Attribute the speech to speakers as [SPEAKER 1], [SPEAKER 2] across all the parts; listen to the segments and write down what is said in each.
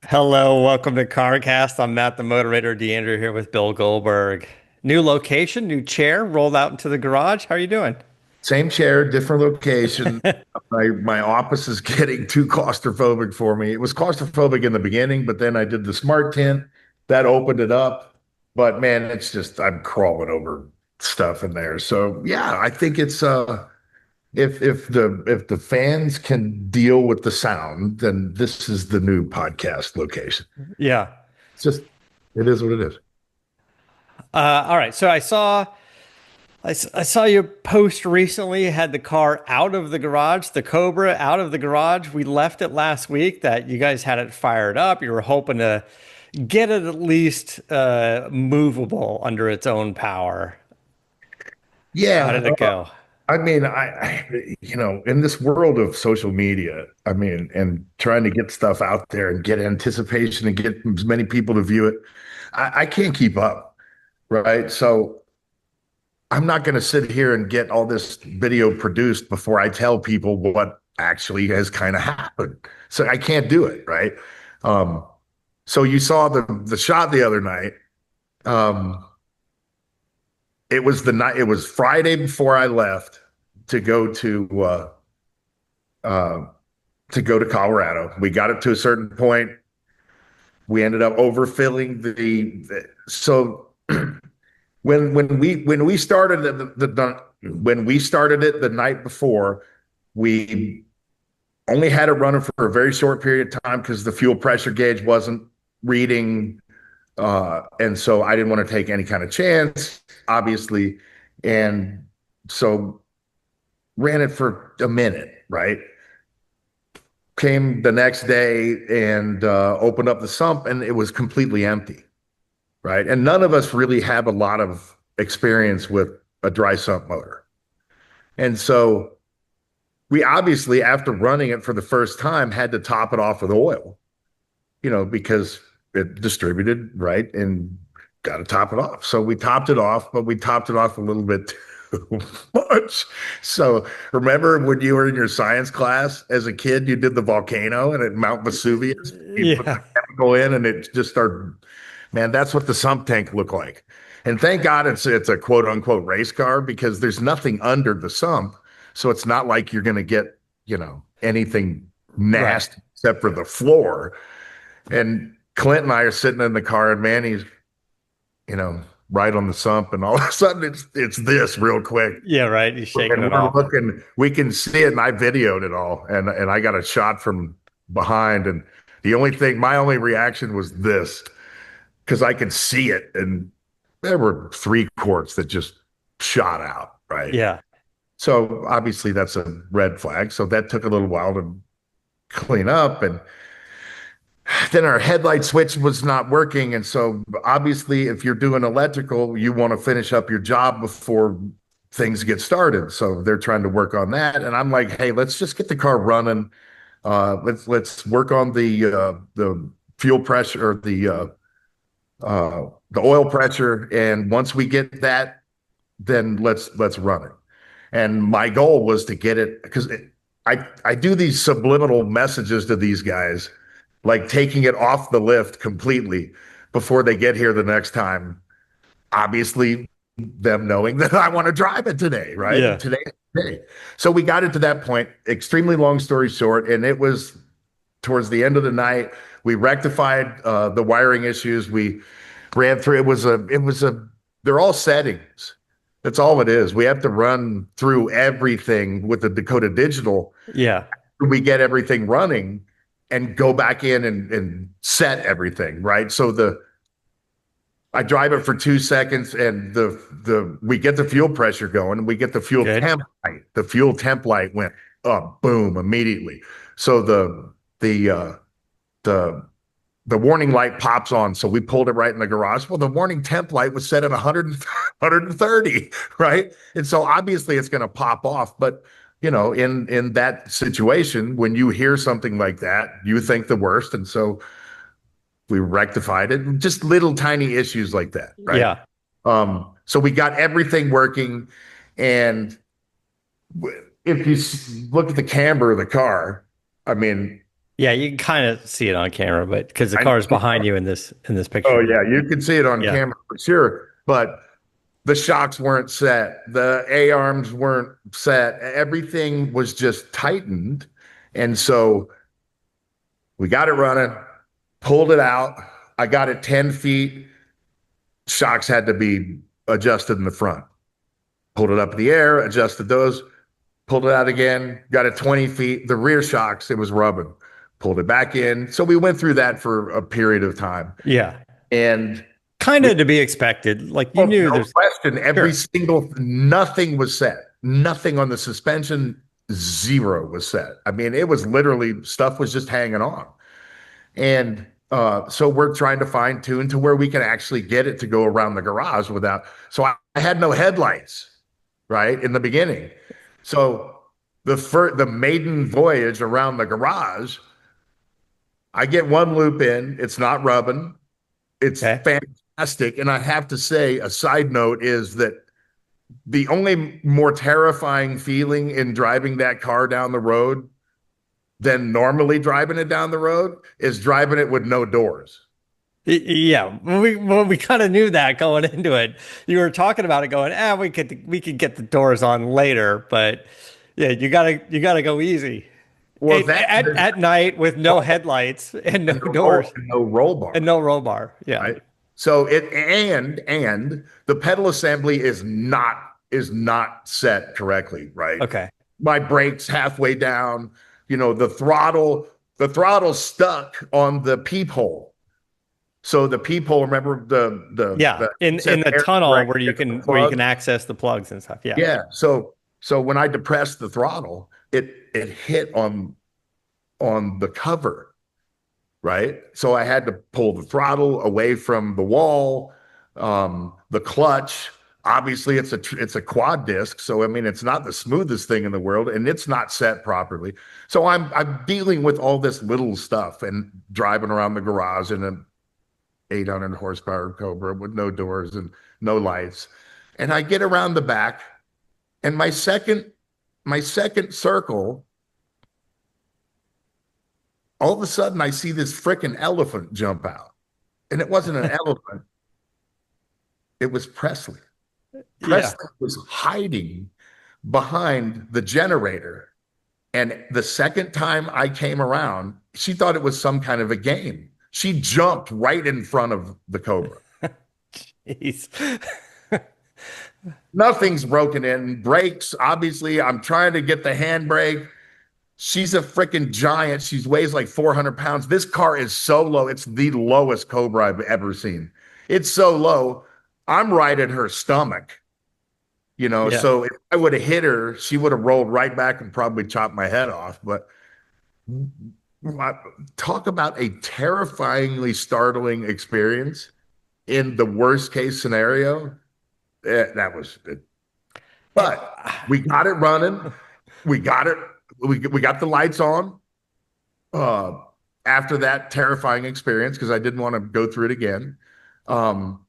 [SPEAKER 1] Hello, welcome to CarCast. I'm Matt, the moderator, DeAndre here with Bill Goldberg. New location, new chair, rolled out into the garage. How are you doing?
[SPEAKER 2] Same chair, different location. My office is getting too claustrophobic for me. It was claustrophobic in the beginning, but then I did the smart tent that opened it up. But man, it's just I'm crawling over stuff in there. So yeah, I think it's if the fans can deal with the sound, then this is the new podcast location.
[SPEAKER 1] Yeah.
[SPEAKER 2] It's just it is what it is.
[SPEAKER 1] All right. So I saw your post recently. Had the car out of the garage, the Cobra out of the garage. We left it last week. That you guys had it fired up. You were hoping to get it at least movable under its own power. How
[SPEAKER 2] Yeah,
[SPEAKER 1] did it go?
[SPEAKER 2] I mean, in this world of social media, I mean, and trying to get stuff out there and get anticipation and get as many people to view it, I can't keep up, right? So I'm not going to sit here and get all this video produced before I tell people what actually has kind of happened. So I can't do it, right? Um, so you saw the shot the other night. Um, it was the night. It was Friday before I left to go uh, to Colorado. We got it to a certain point. We ended up overfilling so when we started when we started it the night before, we only had it running for a very short period of time because the fuel pressure gauge wasn't reading, and so I didn't want to take any kind of chance, obviously, and so ran it for a minute, right? Came the next day and opened up the sump, and it was completely empty, right? And none of us really have a lot of experience with a dry sump motor. And so we obviously, after running it for the first time, had to top it off with oil, because it distributed, right? And got to top it off. So we topped it off, but we topped it off a little bit too much. So remember when you were in your science class as a kid, you did the volcano and at Mount Vesuvius, you put the
[SPEAKER 1] Yeah.
[SPEAKER 2] chemical in and it just started, man, that's what the sump tank looked like. And thank God it's a quote unquote race car because there's nothing under the sump. So it's not like you're going to get, anything
[SPEAKER 1] Right.
[SPEAKER 2] nasty except for the floor. And Clint and I are sitting in the car, and Manny's, you know, right on the sump, and all of a sudden it's this real quick.
[SPEAKER 1] Yeah. Right. You're shaking
[SPEAKER 2] And
[SPEAKER 1] it
[SPEAKER 2] we're
[SPEAKER 1] off.
[SPEAKER 2] looking, we can see it, and I videoed it all, and I got a shot from behind, and my only reaction was this because I could see it, and there were 3 quarts that just shot out, right?
[SPEAKER 1] Yeah.
[SPEAKER 2] So obviously that's a red flag. So that took a little while to clean up, and then our headlight switch was not working. And so obviously, if you're doing electrical, you want to finish up your job before things get started. So they're trying to work on that. And I'm like, hey, let's just get the car running. Let's work on the fuel pressure or the oil pressure. And once we get that, then let's run it. And my goal was to get it because I do these subliminal messages to these guys, like taking it off the lift completely before they get here the next time. Obviously, them knowing that I want to drive it today, right? And
[SPEAKER 1] Yeah.
[SPEAKER 2] today. So we got it to that point. Extremely long story short, and it was towards the end of the night. We rectified the wiring issues. We ran through. It was a. They're all settings. That's all it is. We have to run through everything with the Dakota Digital.
[SPEAKER 1] Yeah.
[SPEAKER 2] We get everything running and go back in and set everything, right? So I drive it for 2 seconds and we get the fuel pressure going and we get the fuel
[SPEAKER 1] Good.
[SPEAKER 2] temp light. The fuel temp light went up, boom, immediately. So the the warning light pops on. So we pulled it right in the garage. Well, the warning temp light was set at 130, right? And so obviously it's going to pop off. But in that situation, when you hear something like that, you think the worst. And so we rectified it. Just little tiny issues like that, right?
[SPEAKER 1] Yeah.
[SPEAKER 2] So we got everything working. And if you look at the camber of the car, I mean,
[SPEAKER 1] Yeah, you can kind of see it on camera, but because the
[SPEAKER 2] I
[SPEAKER 1] car is behind you in this
[SPEAKER 2] Oh
[SPEAKER 1] picture.
[SPEAKER 2] yeah, you could see it on
[SPEAKER 1] Yeah.
[SPEAKER 2] camera for sure, but the shocks weren't set, the A arms weren't set, everything was just tightened, and so we got it running, pulled it out. I got it 10 feet. Shocks had to be adjusted in the front. Pulled it up in the air, adjusted those, pulled it out again, got it 20 feet. The rear shocks, it was rubbing. Pulled it back in. So we went through that for a period of time.
[SPEAKER 1] Yeah.
[SPEAKER 2] And
[SPEAKER 1] Kind
[SPEAKER 2] we,
[SPEAKER 1] of to be expected. Like you
[SPEAKER 2] oh,
[SPEAKER 1] knew
[SPEAKER 2] no
[SPEAKER 1] there's
[SPEAKER 2] question, every
[SPEAKER 1] sure.
[SPEAKER 2] single, nothing was set. Nothing on the suspension, zero was set. I mean, it was literally stuff was just hanging on. And so we're trying to fine tune to where we can actually get it to go around the garage without. So I had no headlights, right, in the beginning. So the maiden voyage around the garage, I get one loop in. It's not rubbing. It's
[SPEAKER 1] Okay.
[SPEAKER 2] fantastic. And I have to say, a side note is that the only more terrifying feeling in driving that car down the road than normally driving it down the road is driving it with no doors.
[SPEAKER 1] Yeah, we kind of knew that going into it. You were talking about it, going, we could get the doors on later, but yeah, you gotta go easy.
[SPEAKER 2] Well, that
[SPEAKER 1] At night with no headlights and no
[SPEAKER 2] and no roll,
[SPEAKER 1] doors
[SPEAKER 2] and no roll bar,
[SPEAKER 1] and no roll bar. Yeah.
[SPEAKER 2] right? So and the pedal assembly is not set correctly, right?
[SPEAKER 1] Okay.
[SPEAKER 2] My brakes halfway down, the throttle stuck on the peephole. So the peephole, remember
[SPEAKER 1] Yeah.
[SPEAKER 2] the
[SPEAKER 1] In
[SPEAKER 2] set
[SPEAKER 1] the
[SPEAKER 2] air
[SPEAKER 1] tunnel
[SPEAKER 2] brake hit the
[SPEAKER 1] where you
[SPEAKER 2] plug.
[SPEAKER 1] can access the plugs and stuff. Yeah.
[SPEAKER 2] Yeah. So when I depressed the throttle, it hit on the cover, right? So I had to pull the throttle away from the wall, the clutch. Obviously, it's a quad disc, so I mean it's not the smoothest thing in the world, and it's not set properly. So I'm dealing with all this little stuff and driving around the garage in an 800 horsepower Cobra with no doors and no lights, and I get around the back, and my second circle, all of a sudden I see this freaking elephant jump out. And it wasn't an elephant, it was Presley.
[SPEAKER 1] Yeah.
[SPEAKER 2] Presley was hiding behind the generator. And the second time I came around, she thought it was some kind of a game. She jumped right in front of the Cobra.
[SPEAKER 1] Jeez.
[SPEAKER 2] Nothing's broken in. Brakes, obviously, I'm trying to get the handbrake. She's a freaking giant. She weighs like 400 pounds. This car is so low. It's the lowest Cobra I've ever seen. It's so low. I'm right at her stomach,
[SPEAKER 1] Yeah.
[SPEAKER 2] So if I would have hit her, she would have rolled right back and probably chopped my head off. But talk about a terrifyingly startling experience in the worst case scenario. That was it. But we got it running. We got it. We got the lights on. uh, After that terrifying experience because I didn't want to go through it again. Um,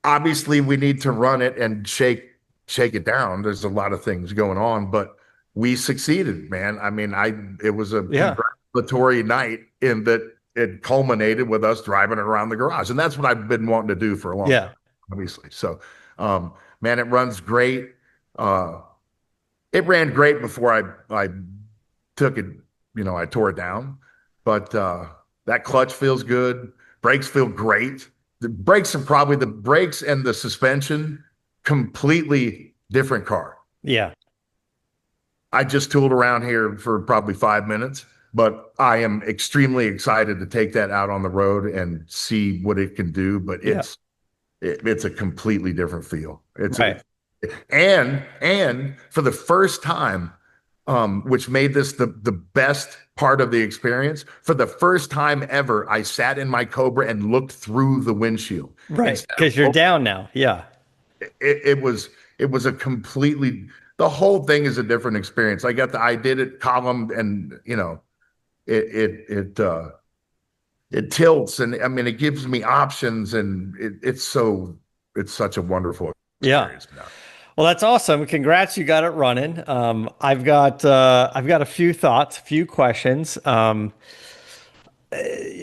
[SPEAKER 2] Obviously, we need to run it and shake it down. There's a lot of things going on, but we succeeded, man. I mean, it was a
[SPEAKER 1] Yeah.
[SPEAKER 2] congratulatory night in that it culminated with us driving around the garage, and that's what I've been wanting to do for a long time,
[SPEAKER 1] Yeah.
[SPEAKER 2] obviously. So, man, it runs great. Uh, it ran great before I took it, I tore it down. But that clutch feels good. Brakes feel great. The brakes and the suspension, completely different car.
[SPEAKER 1] Yeah.
[SPEAKER 2] I just tooled around here for probably 5 minutes, but I am extremely excited to take that out on the road and see what it can do. But
[SPEAKER 1] Yeah.
[SPEAKER 2] it's a completely different feel.
[SPEAKER 1] Right.
[SPEAKER 2] And for the first time, which made this the best part of the experience. For the first time ever, I sat in my Cobra and looked through the windshield.
[SPEAKER 1] Right.
[SPEAKER 2] Instead
[SPEAKER 1] Because you're
[SPEAKER 2] of,
[SPEAKER 1] down now. Yeah.
[SPEAKER 2] it was a completely, the whole thing is a different experience. I did it column, and it tilts, and I mean it gives me options, and it's such a wonderful
[SPEAKER 1] Yeah.
[SPEAKER 2] experience now.
[SPEAKER 1] Well, that's awesome. Congrats, you got it running. I've got a few thoughts, a few questions.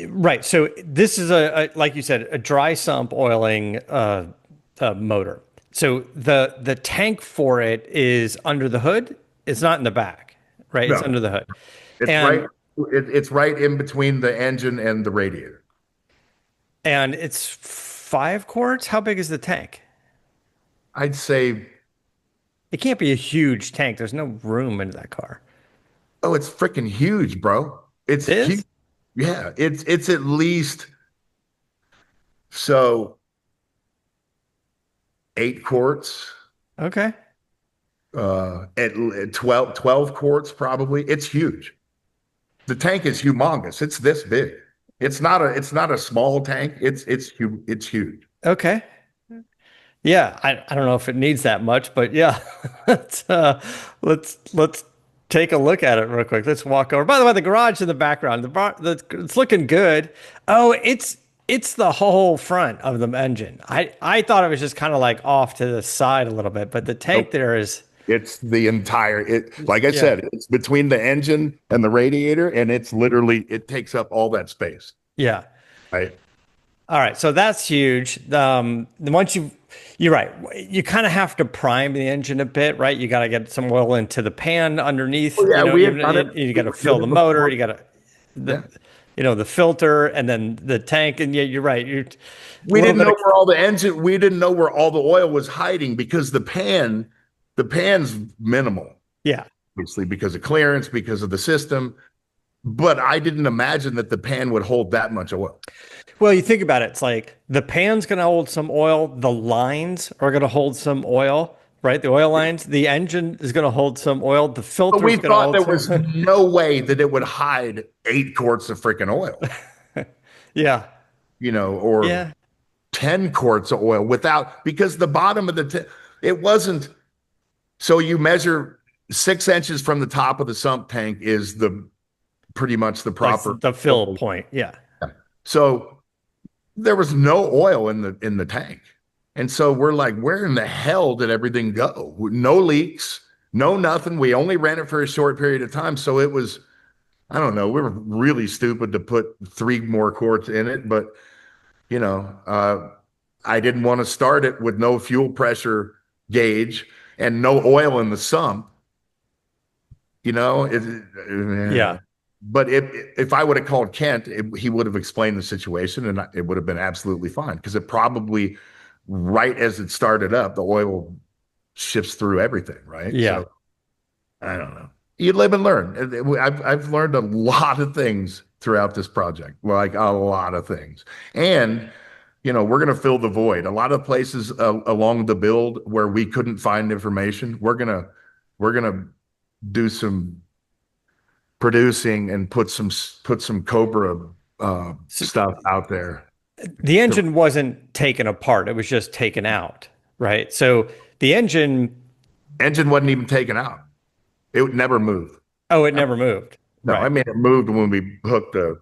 [SPEAKER 1] Right. So this is like you said, a dry sump oiling motor. So the tank for it is under the hood. It's not in the back, right? It's
[SPEAKER 2] No,
[SPEAKER 1] under the hood,
[SPEAKER 2] it's right.
[SPEAKER 1] and
[SPEAKER 2] It's right in between the engine and the radiator.
[SPEAKER 1] it's 5 quarts. How big is the tank?
[SPEAKER 2] I'd say,
[SPEAKER 1] It can't be a huge tank. There's no room in that car.
[SPEAKER 2] oh, it's freaking huge, bro. It's
[SPEAKER 1] It
[SPEAKER 2] huge.
[SPEAKER 1] is?
[SPEAKER 2] Yeah, it's at least so 8 quarts,
[SPEAKER 1] Okay.
[SPEAKER 2] at 12 quarts probably. It's huge. The tank is humongous. It's this big. It's not a small tank. It's huge.
[SPEAKER 1] Okay. Yeah, I don't know if it needs that much, but yeah, let's let's take a look at it real quick. Let's walk over. By the way, the garage in the background, it's looking good. Oh, it's the whole front of the engine. I thought it was just kind of like off to the side a little bit, but the tank
[SPEAKER 2] Nope.
[SPEAKER 1] there is
[SPEAKER 2] It's the entire it like I
[SPEAKER 1] yeah,
[SPEAKER 2] said, it's between the engine and the radiator, and it's literally it takes up all that space.
[SPEAKER 1] yeah.
[SPEAKER 2] Right.
[SPEAKER 1] All right, so that's huge. Then once you're right. You kind of have to prime the engine a bit, right? You got to get some oil into the pan underneath.
[SPEAKER 2] Oh yeah, we had done it.
[SPEAKER 1] You
[SPEAKER 2] We
[SPEAKER 1] got to
[SPEAKER 2] did
[SPEAKER 1] fill the
[SPEAKER 2] it
[SPEAKER 1] motor.
[SPEAKER 2] before.
[SPEAKER 1] You got to
[SPEAKER 2] Yeah.
[SPEAKER 1] the the filter and then the tank. And yeah, you're right. You're a
[SPEAKER 2] We
[SPEAKER 1] little
[SPEAKER 2] didn't
[SPEAKER 1] bit
[SPEAKER 2] know
[SPEAKER 1] of
[SPEAKER 2] where all the engine, we didn't know where all the oil was hiding because the pan's minimal,
[SPEAKER 1] yeah.
[SPEAKER 2] obviously, because of clearance, because of the system. But I didn't imagine that the pan would hold that much oil.
[SPEAKER 1] Well, you think about it. It's like the pan's going to hold some oil. The lines are going to hold some oil, right? The oil lines. The engine is going to hold some oil. The
[SPEAKER 2] But
[SPEAKER 1] filter
[SPEAKER 2] we
[SPEAKER 1] is going to
[SPEAKER 2] thought
[SPEAKER 1] hold
[SPEAKER 2] there was
[SPEAKER 1] some.
[SPEAKER 2] no way that it would hide 8 quarts of freaking oil,
[SPEAKER 1] Yeah.
[SPEAKER 2] or
[SPEAKER 1] Yeah.
[SPEAKER 2] 10 quarts of oil without, because the bottom of it wasn't. So you measure 6 inches from the top of the sump tank is the pretty much the
[SPEAKER 1] Like
[SPEAKER 2] proper
[SPEAKER 1] the fill
[SPEAKER 2] oil.
[SPEAKER 1] point. Yeah.
[SPEAKER 2] So there was no oil in the tank. And so we're like, where in the hell did everything go? No leaks, no nothing. We only ran it for a short period of time. So it was, I don't know, we were really stupid to put 3 more quarts in it, but you know, uh, I didn't want to start it with no fuel pressure gauge and no oil in the sump. You know,
[SPEAKER 1] Yeah.
[SPEAKER 2] but if I would have called Kent, he would have explained the situation, and it would have been absolutely fine because it probably, right as it started up, the oil shifts through everything, right?
[SPEAKER 1] Yeah.
[SPEAKER 2] So I don't know. You live and learn. I've learned a lot of things throughout this project, like a lot of things, and we're going to fill the void. A lot of places along the build where we couldn't find information, we're gonna do some producing and put some Cobra
[SPEAKER 1] So
[SPEAKER 2] stuff out there.
[SPEAKER 1] the
[SPEAKER 2] To,
[SPEAKER 1] engine wasn't taken apart, it was just taken out, right? So the engine,
[SPEAKER 2] engine wasn't even taken out. It never moved.
[SPEAKER 1] oh, it never moved.
[SPEAKER 2] No, I
[SPEAKER 1] Right.
[SPEAKER 2] mean it moved when we hooked the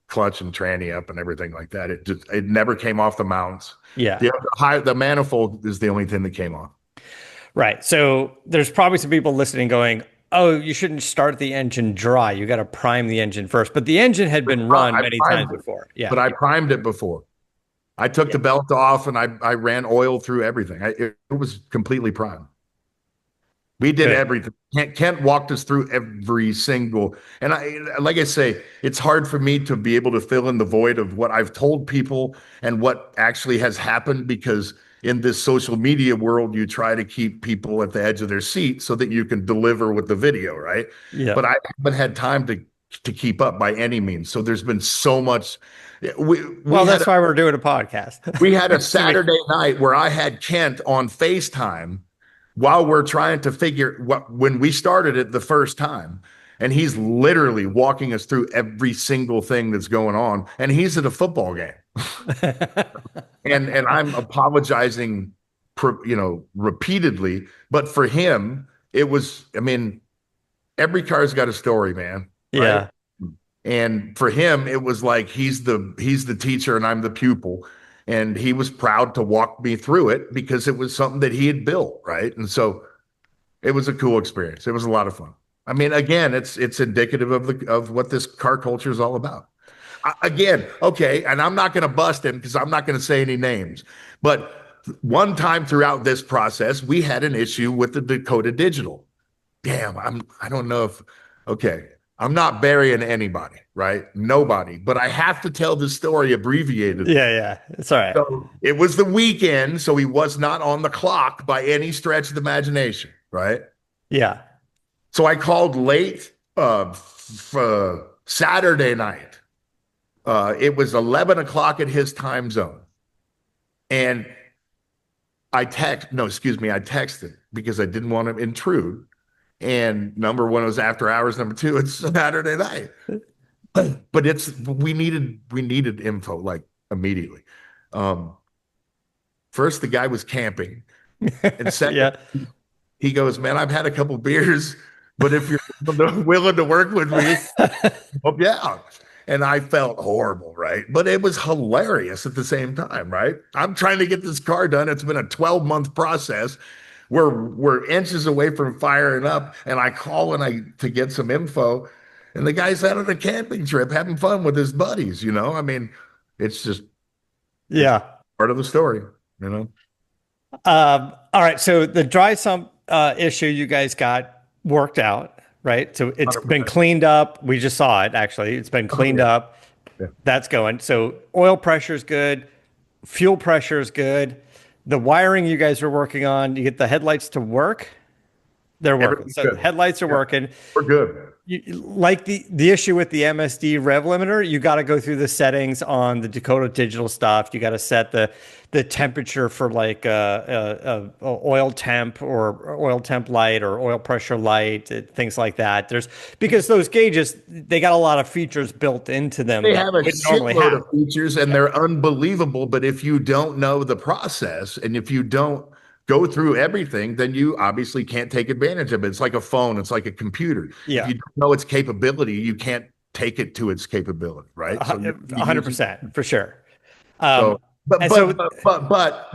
[SPEAKER 2] clutch and tranny up and everything like that. It never came off the mounts.
[SPEAKER 1] Yeah.
[SPEAKER 2] The manifold is the only thing that came off.
[SPEAKER 1] Right. So there's probably some people listening going, oh, you shouldn't start the engine dry. You got to prime the engine first. But the engine had been run
[SPEAKER 2] I
[SPEAKER 1] many times
[SPEAKER 2] primed it,
[SPEAKER 1] before. Yeah.
[SPEAKER 2] but I primed it before. I took
[SPEAKER 1] Yeah.
[SPEAKER 2] the belt off and I ran oil through everything. It was completely primed. We did
[SPEAKER 1] Good.
[SPEAKER 2] everything. Kent walked us through every single, and like I say, it's hard for me to be able to fill in the void of what I've told people and what actually has happened because in this social media world, you try to keep people at the edge of their seat so that you can deliver with the video, right?
[SPEAKER 1] Yeah.
[SPEAKER 2] But I haven't had time to keep up by any means. So there's been so much. We
[SPEAKER 1] Well,
[SPEAKER 2] had
[SPEAKER 1] that's why we're doing a podcast.
[SPEAKER 2] we had a
[SPEAKER 1] So we,
[SPEAKER 2] Saturday night where I had Kent on FaceTime while we're trying to figure what when we started it the first time. And he's literally walking us through every single thing that's going on. And he's at a football game. And I'm apologizing repeatedly. But for him, it was, I mean, every car's got a story, man. Right.
[SPEAKER 1] yeah.
[SPEAKER 2] And for him, it was like he's the teacher and I'm the pupil. and he was proud to walk me through it because it was something that he had built, right? And so it was a cool experience. It was a lot of fun. I mean, again, it's indicative of what this car culture is all about. Again, okay, and I'm not going to bust him because I'm not going to say any names, but one time throughout this process, we had an issue with the Dakota Digital. Damn, I don't know if okay, I'm not burying anybody, right? Nobody, but I have to tell the story abbreviated.
[SPEAKER 1] Yeah, yeah. It's all right.
[SPEAKER 2] So it was the weekend, so he was not on the clock by any stretch of the imagination, right?
[SPEAKER 1] Yeah.
[SPEAKER 2] So I called late Saturday night. It was 11 o'clock at his time zone. And I texted because I didn't want to intrude. And number one was after hours. Number two, it's Saturday night. But we needed info like immediately. Um, First, the guy was camping. And second,
[SPEAKER 1] Yeah.
[SPEAKER 2] he goes, man, I've had a couple beers, but if you're willing to work with me, oh, yeah. And I felt horrible, right? But it was hilarious at the same time, right? I'm trying to get this car done. It's been a 12-month process. We're inches away from firing up, and I call and I to get some info, and the guy's out on a camping trip having fun with his buddies, you know? I mean, it's just it's
[SPEAKER 1] Yeah.
[SPEAKER 2] part of the story, you know?
[SPEAKER 1] All right. So the dry sump issue you guys got worked out, right? So it's been
[SPEAKER 2] 100%.
[SPEAKER 1] cleaned up. We just saw it actually. It's been
[SPEAKER 2] Oh,
[SPEAKER 1] cleaned
[SPEAKER 2] yeah.
[SPEAKER 1] up.
[SPEAKER 2] Yeah.
[SPEAKER 1] That's going. So oil pressure is good. Fuel pressure is good. The wiring you guys are working on, you get the headlights to work. They're working.
[SPEAKER 2] Everything's
[SPEAKER 1] So the
[SPEAKER 2] good.
[SPEAKER 1] headlights are
[SPEAKER 2] Yeah,
[SPEAKER 1] working.
[SPEAKER 2] we're good.
[SPEAKER 1] Like the issue with the MSD rev limiter, you got to go through the settings on the Dakota Digital stuff. You got to set the temperature for like oil temp or oil temp light or oil pressure light, things like that. There's because those gauges they got a lot of features built into them
[SPEAKER 2] They
[SPEAKER 1] that
[SPEAKER 2] have
[SPEAKER 1] you
[SPEAKER 2] a
[SPEAKER 1] wouldn't normally
[SPEAKER 2] shitload
[SPEAKER 1] have.
[SPEAKER 2] of features and they're unbelievable. But if you don't know the process and if you don't go through everything, then you obviously can't take advantage of it. It's like a phone, it's like a computer. If
[SPEAKER 1] Yeah,
[SPEAKER 2] you don't know its capability, you can't take it to its capability, right? So you have to use it.
[SPEAKER 1] 100% for sure.
[SPEAKER 2] So,
[SPEAKER 1] And so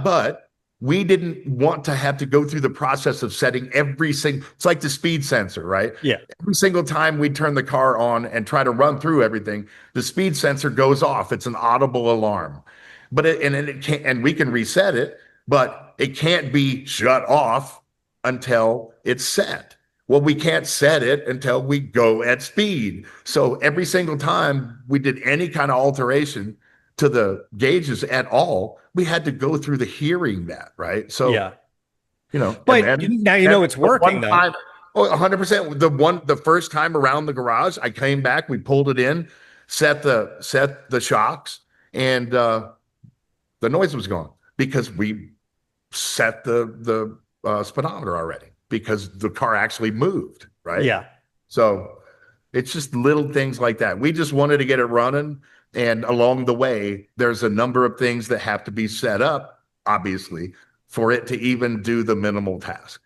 [SPEAKER 2] but we didn't want to have to go through the process of setting every single, it's like the speed sensor, right?
[SPEAKER 1] yeah,
[SPEAKER 2] Every single time we turn the car on and try to run through everything, the speed sensor goes off. It's an audible alarm. But it can't, and we can reset it, but it can't be shut off until it's set. Well, we can't set it until we go at speed. So every single time we did any kind of alteration to the gauges at all, we had to go through the hearing that, right? So,
[SPEAKER 1] yeah.
[SPEAKER 2] and
[SPEAKER 1] But now you know it's
[SPEAKER 2] the
[SPEAKER 1] working
[SPEAKER 2] one
[SPEAKER 1] though.
[SPEAKER 2] time, oh, 100%. The first time around the garage, I came back, we pulled it in, set the shocks, and the noise was gone because we set the speedometer already because the car actually moved, right?
[SPEAKER 1] Yeah,
[SPEAKER 2] So it's just little things like that. We just wanted to get it running. And along the way, there's a number of things that have to be set up, obviously, for it to even do the minimal task.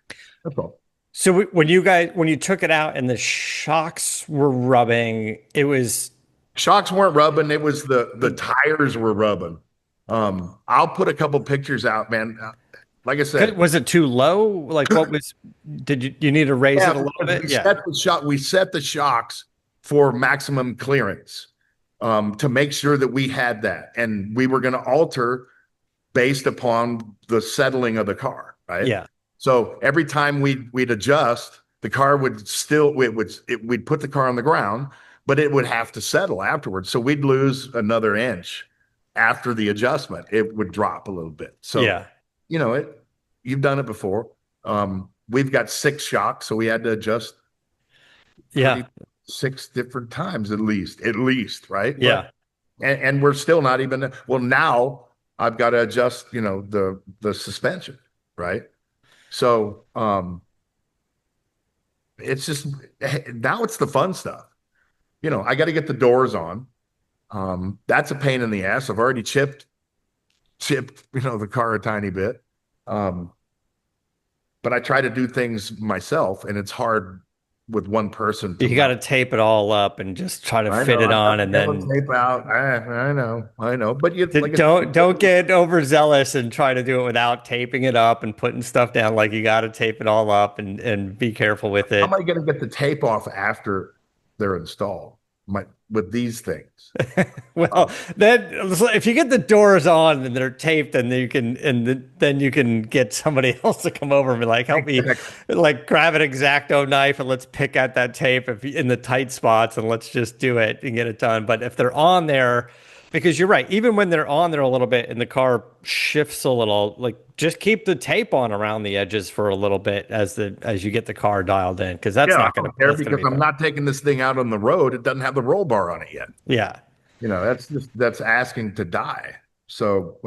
[SPEAKER 2] That's all.
[SPEAKER 1] so when you took it out and the shocks were rubbing, it was
[SPEAKER 2] Shocks weren't rubbing, it was the tires were rubbing. I'll put a couple pictures out, man. Like I said,
[SPEAKER 1] was it too low? Like what was did you need to raise it
[SPEAKER 2] yeah,
[SPEAKER 1] a little
[SPEAKER 2] because
[SPEAKER 1] bit? Yeah.
[SPEAKER 2] we set the shocks for maximum clearance to make sure that we had that. And we were going to alter based upon the settling of the car, right?
[SPEAKER 1] Yeah.
[SPEAKER 2] So every time we'd adjust, the car would still we'd put the car on the ground, but it would have to settle afterwards. So we'd lose another inch after the adjustment. It would drop a little bit. So
[SPEAKER 1] Yeah.
[SPEAKER 2] you've done it before. We've got 6 shocks, so we had to adjust
[SPEAKER 1] Yeah.
[SPEAKER 2] 6 different times at least, right?
[SPEAKER 1] Yeah.
[SPEAKER 2] And we're still not even well now I've got to adjust, the suspension, right? So it's just now it's the fun stuff. I got to get the doors on. That's a pain in the ass. I've already chipped, the car a tiny bit. But I try to do things myself and it's hard with one person to
[SPEAKER 1] You got
[SPEAKER 2] mount.
[SPEAKER 1] to tape it all up and just try to
[SPEAKER 2] I
[SPEAKER 1] fit
[SPEAKER 2] know.
[SPEAKER 1] it
[SPEAKER 2] I got
[SPEAKER 1] on,
[SPEAKER 2] the
[SPEAKER 1] and
[SPEAKER 2] yellow
[SPEAKER 1] then
[SPEAKER 2] tape out. I know. But you like I
[SPEAKER 1] don't
[SPEAKER 2] said,
[SPEAKER 1] get overzealous and try to do it without taping it up and putting stuff down. Like you got to tape it all up and be careful with
[SPEAKER 2] how am
[SPEAKER 1] it.
[SPEAKER 2] I going to get the tape off after they're installed? My with these things.
[SPEAKER 1] Well,
[SPEAKER 2] Um,
[SPEAKER 1] then if you get the doors on and they're taped, then you can then you can get somebody else to come over and be like, help me,
[SPEAKER 2] exactly.
[SPEAKER 1] like grab an X-Acto knife and let's pick at that tape if in the tight spots and let's just do it and get it done. But if they're on there, because you're right, even when they're on there a little bit and the car shifts a little, like just keep the tape on around the edges for a little bit as you get the car dialed in, because
[SPEAKER 2] Yeah, I don't care
[SPEAKER 1] that's gonna
[SPEAKER 2] because
[SPEAKER 1] be
[SPEAKER 2] I'm
[SPEAKER 1] fun.
[SPEAKER 2] not taking this thing out on the road. It doesn't have the roll bar on it yet.
[SPEAKER 1] Yeah.
[SPEAKER 2] That's asking to die. So,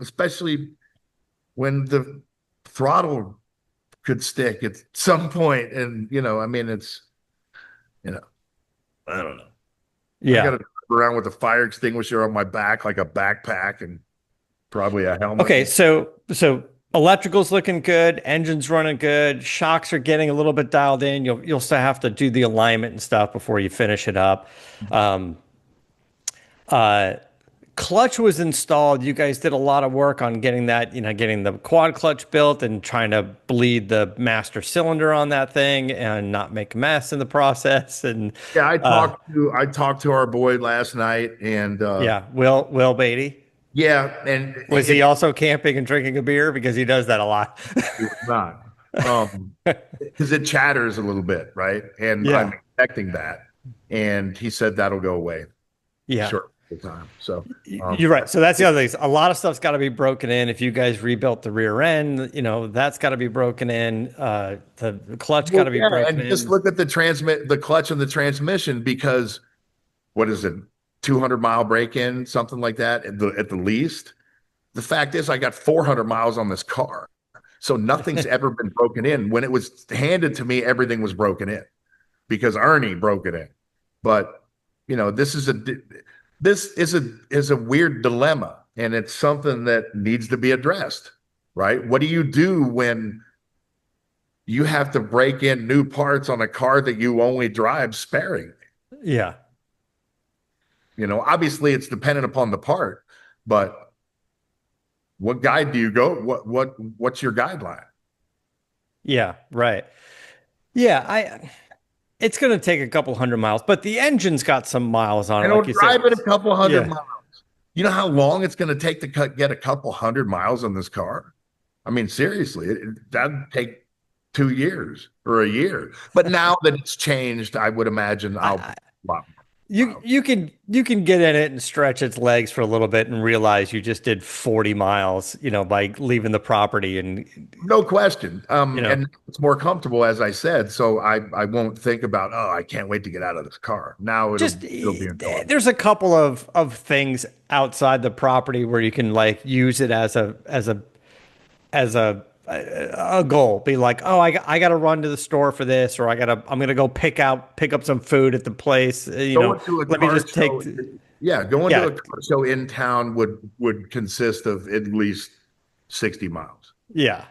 [SPEAKER 2] especially when the throttle could stick at some point, and I mean, you know, I don't know. I got
[SPEAKER 1] Yeah.
[SPEAKER 2] to drive around with a fire extinguisher on my back, like a backpack, and probably a helmet.
[SPEAKER 1] Okay, so electrical's looking good, engine's running good, shocks are getting a little bit dialed in. You'll still have to do the alignment and stuff before you finish it up. Um, uh, Clutch was installed. You guys did a lot of work on getting that, getting the quad clutch built and trying to bleed the master cylinder on that thing and not make a mess in the process. And
[SPEAKER 2] Yeah,
[SPEAKER 1] uh,
[SPEAKER 2] I talked to our boy last night, and
[SPEAKER 1] yeah, Will Beatty.
[SPEAKER 2] yeah, and
[SPEAKER 1] Was he also camping and drinking a beer? Because he does that a lot.
[SPEAKER 2] it was not. Because it chatters a little bit, right? And I'm
[SPEAKER 1] Yeah.
[SPEAKER 2] expecting that. And he said that'll go away
[SPEAKER 1] Yeah.
[SPEAKER 2] short of time. So,
[SPEAKER 1] You're right. So that's the other thing. A lot of stuff's got to be broken in. If you guys rebuilt the rear end, that's got to be broken in. The clutch got
[SPEAKER 2] well,
[SPEAKER 1] to be
[SPEAKER 2] yeah,
[SPEAKER 1] broken
[SPEAKER 2] and just
[SPEAKER 1] in.
[SPEAKER 2] look at the clutch and the transmission because what is it, 200-mile break-in, something like that at the least. The fact is, I got 400 miles on this car, so nothing's ever been broken in. When it was handed to me, everything was broken in because Ernie broke it in. But this is a weird dilemma, and it's something that needs to be addressed, right? What do you do when you have to break in new parts on a car that you only drive sparingly?
[SPEAKER 1] Yeah.
[SPEAKER 2] Obviously it's dependent upon the part, but what guide do you go? What's your guideline?
[SPEAKER 1] Yeah. Right. Yeah. It's going to take a couple hundred miles, but the engine's got some miles on it, like you said.
[SPEAKER 2] Drive it a couple hundred
[SPEAKER 1] Yeah.
[SPEAKER 2] miles. You know how long it's going to take to get a couple hundred miles on this car? I mean, seriously, that'd take 2 years or a year. But now that it's changed, I would imagine I'll
[SPEAKER 1] I,
[SPEAKER 2] a lot
[SPEAKER 1] You
[SPEAKER 2] more.
[SPEAKER 1] you can get in it and stretch its legs for a little bit and realize you just did 40 miles, by leaving the property and
[SPEAKER 2] No question.
[SPEAKER 1] you know
[SPEAKER 2] And it's more comfortable, as I said. So I won't think about, oh, I can't wait to get out of this car. Now
[SPEAKER 1] just
[SPEAKER 2] it'll be enjoyable.
[SPEAKER 1] there's a couple of things outside the property where you can like use it as a goal. Be like, oh, I got to run to the store for this, or I'm gonna go pick up some food at the place.
[SPEAKER 2] Going to a
[SPEAKER 1] Let me
[SPEAKER 2] car
[SPEAKER 1] just take
[SPEAKER 2] show, yeah, going to
[SPEAKER 1] yeah.
[SPEAKER 2] a car show in town would consist of at least 60 miles.
[SPEAKER 1] Yeah.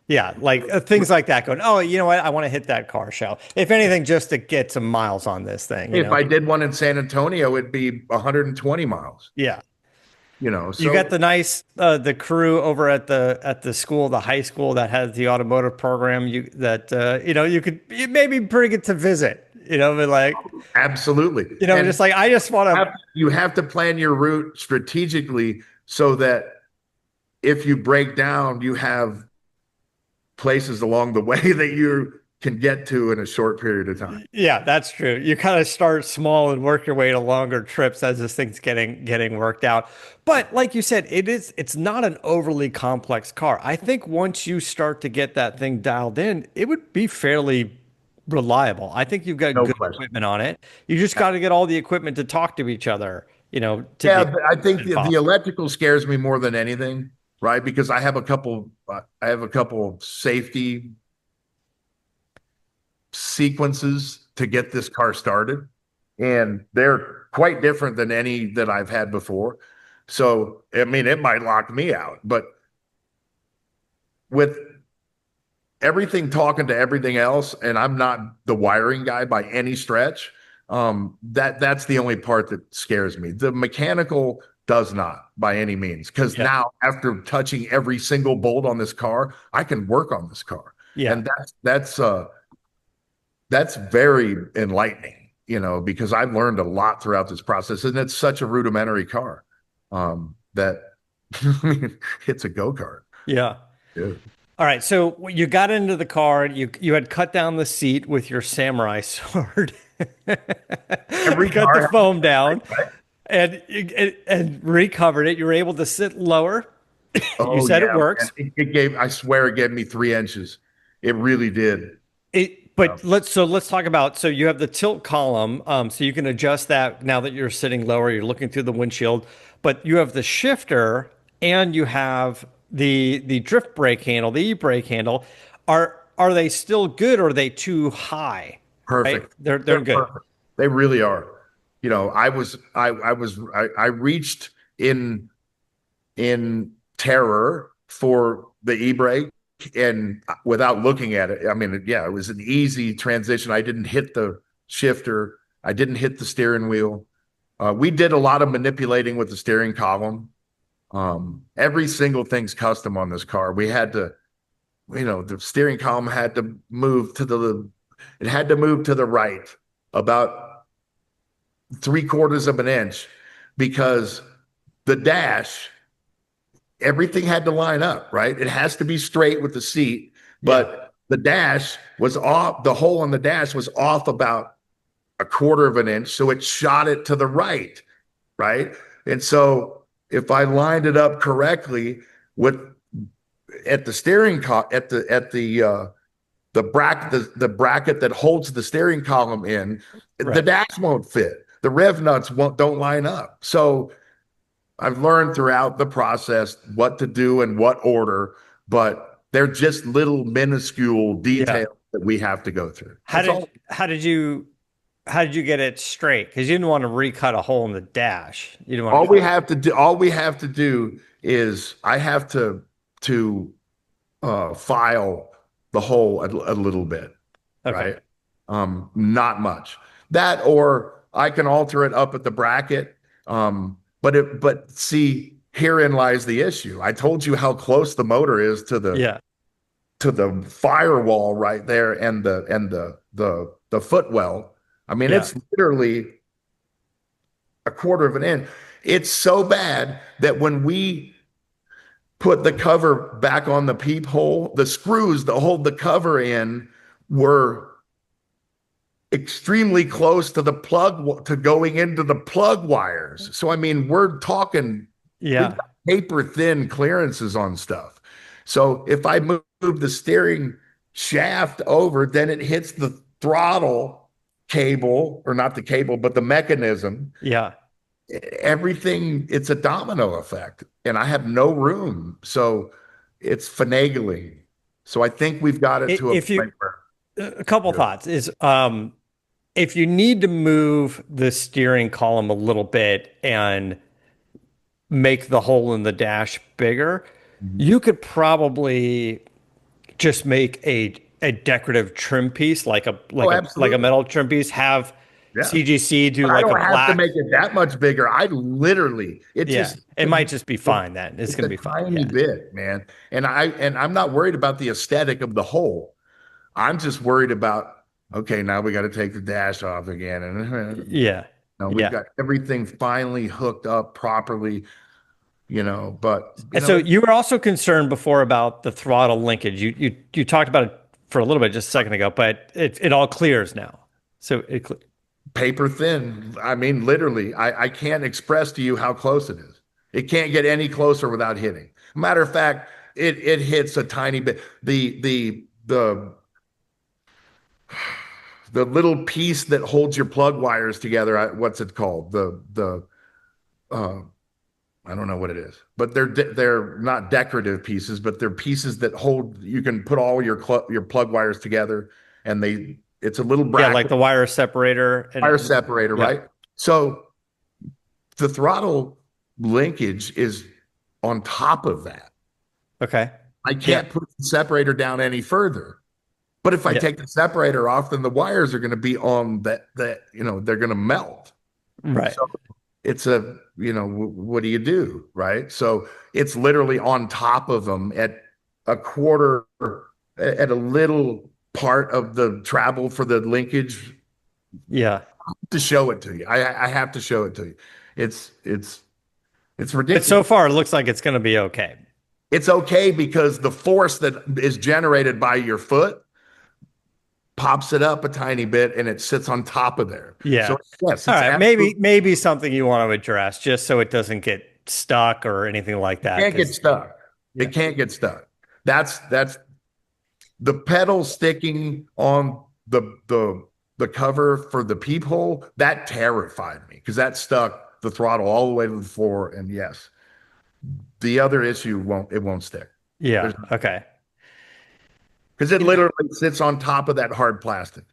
[SPEAKER 1] Yeah, like things like that going, oh, you know what? I want to hit that car show. If anything, just to get some miles on this thing,
[SPEAKER 2] If I did one in San Antonio, it'd be 120 miles.
[SPEAKER 1] Yeah.
[SPEAKER 2] So
[SPEAKER 1] You got the crew over at the school, the high school that has the automotive program. It may be pretty good to visit, but like,
[SPEAKER 2] absolutely.
[SPEAKER 1] just
[SPEAKER 2] And
[SPEAKER 1] like I just want to.
[SPEAKER 2] you have to plan your route strategically so that if you break down, you have places along the way that you can get to in a short period of time.
[SPEAKER 1] Yeah, that's true. You kind of start small and work your way to longer trips as this thing's getting worked out. But like you said, it's not an overly complex car. I think once you start to get that thing dialed in, it would be fairly reliable. I think you've got
[SPEAKER 2] No
[SPEAKER 1] good
[SPEAKER 2] question.
[SPEAKER 1] equipment on it. You just got to get all the equipment to talk to each other, to the
[SPEAKER 2] Yeah,
[SPEAKER 1] extent
[SPEAKER 2] I think the
[SPEAKER 1] possible.
[SPEAKER 2] electrical scares me more than anything, right? Because I have a couple safety sequences to get this car started, and they're quite different than any that I've had before. So, I mean, it might lock me out, but with everything talking to everything else, and I'm not the wiring guy by any stretch. That's the only part that scares me. The mechanical does not by any means, because
[SPEAKER 1] Yeah.
[SPEAKER 2] now after touching every single bolt on this car, I can work on this car,
[SPEAKER 1] Yeah.
[SPEAKER 2] and that's very enlightening, because I've learned a lot throughout this process, and it's such a rudimentary car, that I mean, it's a go-kart.
[SPEAKER 1] Yeah.
[SPEAKER 2] Yeah.
[SPEAKER 1] All right. So you got into the car, you had cut down the seat with your samurai sword,
[SPEAKER 2] Every
[SPEAKER 1] cut the
[SPEAKER 2] car
[SPEAKER 1] foam down,
[SPEAKER 2] has, right?
[SPEAKER 1] and recovered it. You were able to sit lower. You
[SPEAKER 2] Oh
[SPEAKER 1] said it
[SPEAKER 2] yeah, man.
[SPEAKER 1] works.
[SPEAKER 2] I swear it gave me 3 inches. It really did.
[SPEAKER 1] But let's talk about, so you have the tilt column, so you can adjust that now that you're sitting lower, you're looking through the windshield, but you have the shifter and you have the drift brake handle, the e-brake handle. Are they still good or are they too high? Right?
[SPEAKER 2] Perfect.
[SPEAKER 1] They're
[SPEAKER 2] They're
[SPEAKER 1] good.
[SPEAKER 2] perfect. They really are. I reached in terror for the e-brake, and without looking at it, I mean, yeah, it was an easy transition. I didn't hit the shifter. I didn't hit the steering wheel. We did a lot of manipulating with the steering column. Every single thing's custom on this car. We had to, the steering column had to move it had to move to the right about 3/4 of an inch, because the dash, everything had to line up, right? It has to be straight with the seat,
[SPEAKER 1] Yeah.
[SPEAKER 2] but the dash was off. The hole on the dash was off about 1/4 of an inch. So it shot it to the right. Right. And so if I lined it up correctly with at the steering the bracket that holds the steering column in, the
[SPEAKER 1] Right.
[SPEAKER 2] dash won't fit. The rev nuts don't line up. So I've learned throughout the process what to do and what order, but they're just little minuscule
[SPEAKER 1] Yeah.
[SPEAKER 2] details that we have to go through.
[SPEAKER 1] How
[SPEAKER 2] That's
[SPEAKER 1] did
[SPEAKER 2] all.
[SPEAKER 1] how did you how did you get it straight? Because you didn't want to recut a hole in the dash. You didn't want to.
[SPEAKER 2] All we have to do is I have to file the hole a little bit,
[SPEAKER 1] Okay.
[SPEAKER 2] right? Not much. That, or I can alter it up at the bracket. But see, herein lies the issue. I told you how close the motor is to the
[SPEAKER 1] Yeah.
[SPEAKER 2] firewall right there, and the footwell. I mean,
[SPEAKER 1] Yeah.
[SPEAKER 2] it's literally 1/4 of an inch. It's so bad that when we put the cover back on the peephole, the screws that hold the cover in were extremely close to the plug, to going into the plug wires. So I mean, we're talking, we've
[SPEAKER 1] Yeah.
[SPEAKER 2] got paper thin clearances on stuff. So if I move the steering shaft over, then it hits the throttle cable, or not the cable, but the mechanism.
[SPEAKER 1] Yeah.
[SPEAKER 2] Everything, it's a domino effect, and I have no room. So it's finagling. So I think we've got it to a
[SPEAKER 1] If you
[SPEAKER 2] point where,
[SPEAKER 1] a couple
[SPEAKER 2] you know,
[SPEAKER 1] thoughts is if you need to move the steering column a little bit and make the hole in the dash bigger,
[SPEAKER 2] Mhm.
[SPEAKER 1] you could probably just make a decorative trim piece
[SPEAKER 2] Oh,
[SPEAKER 1] like a
[SPEAKER 2] absolutely.
[SPEAKER 1] metal trim piece, have
[SPEAKER 2] Yeah.
[SPEAKER 1] CGC do
[SPEAKER 2] But I
[SPEAKER 1] like a
[SPEAKER 2] don't have to
[SPEAKER 1] black.
[SPEAKER 2] make it that much bigger. I literally, it
[SPEAKER 1] Yeah.
[SPEAKER 2] just,
[SPEAKER 1] It might just be fine then. It's
[SPEAKER 2] it's
[SPEAKER 1] going to
[SPEAKER 2] a
[SPEAKER 1] be fine.
[SPEAKER 2] tiny
[SPEAKER 1] Yeah.
[SPEAKER 2] bit, man. And I'm not worried about the aesthetic of the whole. I'm just worried about, okay, now we got to take the dash off again. And
[SPEAKER 1] Yeah.
[SPEAKER 2] no, we've
[SPEAKER 1] Yeah.
[SPEAKER 2] got everything finally hooked up properly, but
[SPEAKER 1] And so you were also concerned before about the throttle linkage. You talked about it for a little bit just a second ago, but it all clears now. So
[SPEAKER 2] paper thin. I mean, literally, I can't express to you how close it is. It can't get any closer without hitting. Matter of fact, it hits a tiny bit. The little piece that holds your plug wires together, what's it called? The uh, I don't know what it is, but they're not decorative pieces, but they're pieces that hold. You can put all your plug wires together, and it's a little
[SPEAKER 1] yeah, like
[SPEAKER 2] bracket,
[SPEAKER 1] the wire separator
[SPEAKER 2] wire
[SPEAKER 1] and
[SPEAKER 2] separator,
[SPEAKER 1] yeah.
[SPEAKER 2] right? So the throttle linkage is on top of that.
[SPEAKER 1] Okay.
[SPEAKER 2] I
[SPEAKER 1] Yeah.
[SPEAKER 2] can't push the separator down any further. But if I
[SPEAKER 1] Yeah.
[SPEAKER 2] take the separator off, then the wires are going to be on they're going to melt.
[SPEAKER 1] Right.
[SPEAKER 2] So it's what do you do, right? So it's literally on top of them at a quarter, at a little part of the travel for the linkage
[SPEAKER 1] Yeah.
[SPEAKER 2] to show it to you. I have to show it to you. It's
[SPEAKER 1] But so
[SPEAKER 2] ridiculous.
[SPEAKER 1] far, it looks like it's going to be okay.
[SPEAKER 2] It's okay because the force that is generated by your foot pops it up a tiny bit and it sits on top of there.
[SPEAKER 1] Yeah.
[SPEAKER 2] So yes,
[SPEAKER 1] All
[SPEAKER 2] it's
[SPEAKER 1] right.
[SPEAKER 2] absolutely
[SPEAKER 1] Maybe something you want to address just so it doesn't get stuck or anything like that.
[SPEAKER 2] can't get
[SPEAKER 1] Because,
[SPEAKER 2] stuck.
[SPEAKER 1] yeah.
[SPEAKER 2] It can't get stuck. That's the pedal sticking on the cover for the peephole. That terrified me because that stuck the throttle all the way to the floor. And yes, the other issue won't stick.
[SPEAKER 1] Yeah.
[SPEAKER 2] There's
[SPEAKER 1] Okay.
[SPEAKER 2] because it
[SPEAKER 1] You know,
[SPEAKER 2] literally sits on top of that hard plastic.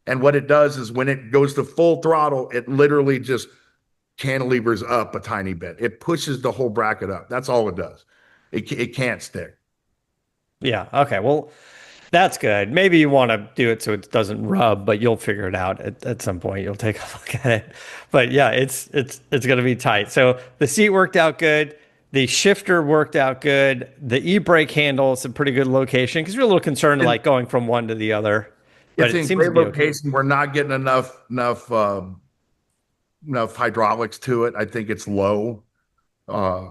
[SPEAKER 2] And what it does is when it goes to full throttle, it literally just cantilevers up a tiny bit. It pushes the whole bracket up. That's all it does. It can't stick.
[SPEAKER 1] yeah. Okay. Well, that's good. Maybe you want to do it so it doesn't rub, but you'll figure it out at some point. You'll take a look at it. But yeah, it's going to be tight. So the seat worked out good. The shifter worked out good. The e-brake handle is a pretty good location because you're a little concerned
[SPEAKER 2] And
[SPEAKER 1] like going from one to the other, but
[SPEAKER 2] it's
[SPEAKER 1] it
[SPEAKER 2] in
[SPEAKER 1] seems to
[SPEAKER 2] great
[SPEAKER 1] be okay.
[SPEAKER 2] location. We're not getting enough hydraulics to it. I think it's low. Uh,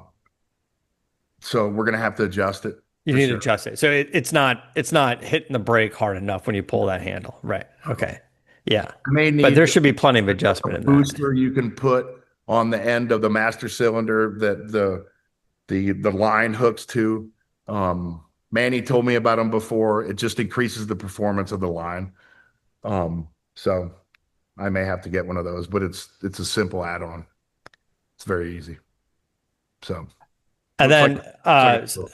[SPEAKER 2] so we're gonna have to adjust it
[SPEAKER 1] You
[SPEAKER 2] for
[SPEAKER 1] need to
[SPEAKER 2] sure.
[SPEAKER 1] adjust it. So it's not hitting the brake hard enough when you pull that handle. Right. Okay. Yeah.
[SPEAKER 2] I may
[SPEAKER 1] But there
[SPEAKER 2] need
[SPEAKER 1] should be plenty of
[SPEAKER 2] a
[SPEAKER 1] adjustment in that.
[SPEAKER 2] booster you can put on the end of the master cylinder that the line hooks to. Manny told me about them before. It just increases the performance of the line. So I may have to get one of those, but it's a simple add-on. It's very easy. So
[SPEAKER 1] And
[SPEAKER 2] looks like
[SPEAKER 1] then
[SPEAKER 2] looks like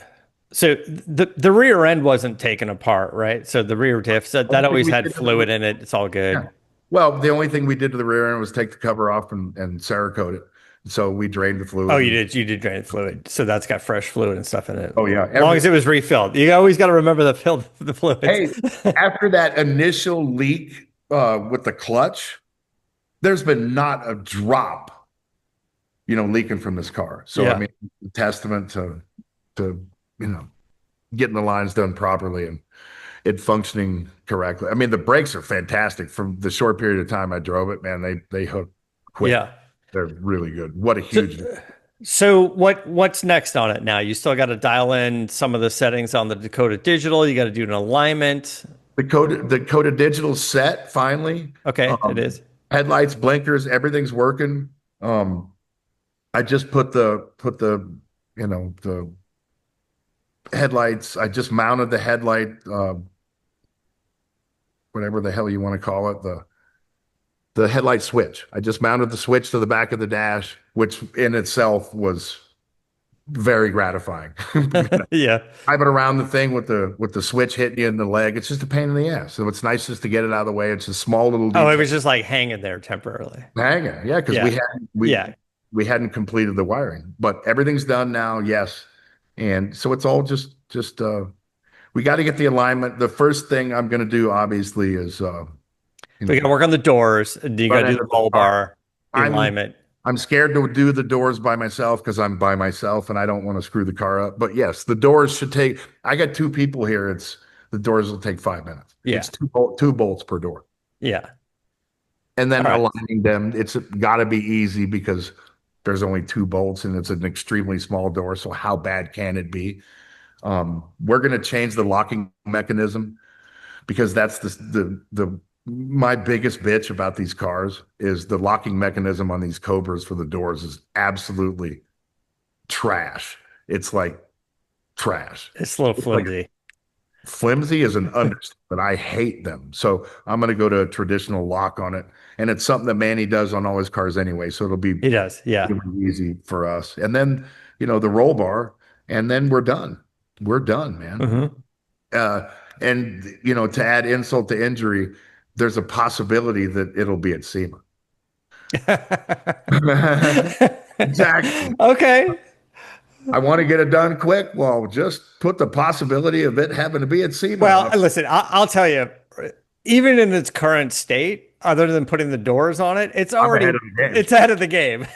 [SPEAKER 1] so the rear end wasn't taken apart, right? So the rear diff that
[SPEAKER 2] only thing
[SPEAKER 1] always
[SPEAKER 2] we
[SPEAKER 1] had
[SPEAKER 2] did to the
[SPEAKER 1] fluid in it. It's all
[SPEAKER 2] yeah.
[SPEAKER 1] good.
[SPEAKER 2] Well, the only thing we did to the rear end was take the cover off and Cerakote it. So we drained the
[SPEAKER 1] Oh,
[SPEAKER 2] fluid
[SPEAKER 1] you
[SPEAKER 2] and
[SPEAKER 1] did drain the fluid. So that's got fresh fluid and stuff in it.
[SPEAKER 2] oh yeah,
[SPEAKER 1] As long as it was refilled. You always got to remember to fill the fluids.
[SPEAKER 2] hey, after that initial leak with the clutch, there's been not a drop, leaking from this car. So I
[SPEAKER 1] Yeah.
[SPEAKER 2] mean, testament to getting the lines done properly and it functioning correctly. I mean, the brakes are fantastic. From the short period of time I drove it, man, they hook quick.
[SPEAKER 1] Yeah.
[SPEAKER 2] They're really good. What a
[SPEAKER 1] So,
[SPEAKER 2] huge
[SPEAKER 1] so what's next on it now? You still got to dial in some of the settings on the Dakota Digital. You got to do an alignment.
[SPEAKER 2] the Coda Digital set finally.
[SPEAKER 1] Okay, it
[SPEAKER 2] Um,
[SPEAKER 1] is.
[SPEAKER 2] Headlights, blinkers, everything's working. I just put the the headlights. I just mounted the headlight, whatever the hell you want to call it, the headlight switch. I just mounted the switch to the back of the dash, which in itself was very gratifying.
[SPEAKER 1] Yeah.
[SPEAKER 2] Driving around the thing with the switch hitting you in the leg, it's just a pain in the ass. So it's nice just to get it out of the way. It's a small little
[SPEAKER 1] Oh, it
[SPEAKER 2] detail.
[SPEAKER 1] was just like hanging there temporarily.
[SPEAKER 2] Hanging, yeah, because we
[SPEAKER 1] Yeah.
[SPEAKER 2] hadn't we
[SPEAKER 1] Yeah.
[SPEAKER 2] we hadn't completed the wiring, but everything's done now. Yes, and so it's all just we got to get the alignment. The first thing I'm going to do, obviously, is
[SPEAKER 1] We got to work on the doors. You got
[SPEAKER 2] front
[SPEAKER 1] to do
[SPEAKER 2] end
[SPEAKER 1] the
[SPEAKER 2] of the
[SPEAKER 1] roll
[SPEAKER 2] car.
[SPEAKER 1] bar, the
[SPEAKER 2] I'm
[SPEAKER 1] alignment.
[SPEAKER 2] I'm scared to do the doors by myself because I'm by myself and I don't want to screw the car up. But yes, the doors should take. I got two people here. The doors will take 5 minutes.
[SPEAKER 1] Yeah.
[SPEAKER 2] It's two bolts per door,
[SPEAKER 1] Yeah.
[SPEAKER 2] and
[SPEAKER 1] All
[SPEAKER 2] then
[SPEAKER 1] right.
[SPEAKER 2] aligning them. It's got to be easy because there's only two bolts and it's an extremely small door. So how bad can it be? We're going to change the locking mechanism because that's the my biggest bitch about these cars is the locking mechanism on these Cobras for the doors is absolutely trash. It's like trash.
[SPEAKER 1] It's a little
[SPEAKER 2] It's like
[SPEAKER 1] flimsy.
[SPEAKER 2] flimsy is an understatement. I hate them. So I'm going to go to a traditional lock on it. And it's something that Manny does on all his cars anyway. So it'll be
[SPEAKER 1] He does. Yeah.
[SPEAKER 2] really easy for us. And then, the roll bar, and then we're done. We're done, man.
[SPEAKER 1] Hmm.
[SPEAKER 2] Uh, and to add insult to injury, there's a possibility that it'll be at SEMA. Exactly.
[SPEAKER 1] Okay.
[SPEAKER 2] I want to get it done quick. Well, just put the possibility of it having to be at SEMA
[SPEAKER 1] Well,
[SPEAKER 2] up.
[SPEAKER 1] listen, I'll tell you, even in its current state, other than putting the doors on it,
[SPEAKER 2] I'm ahead of the game.
[SPEAKER 1] it's ahead of the game.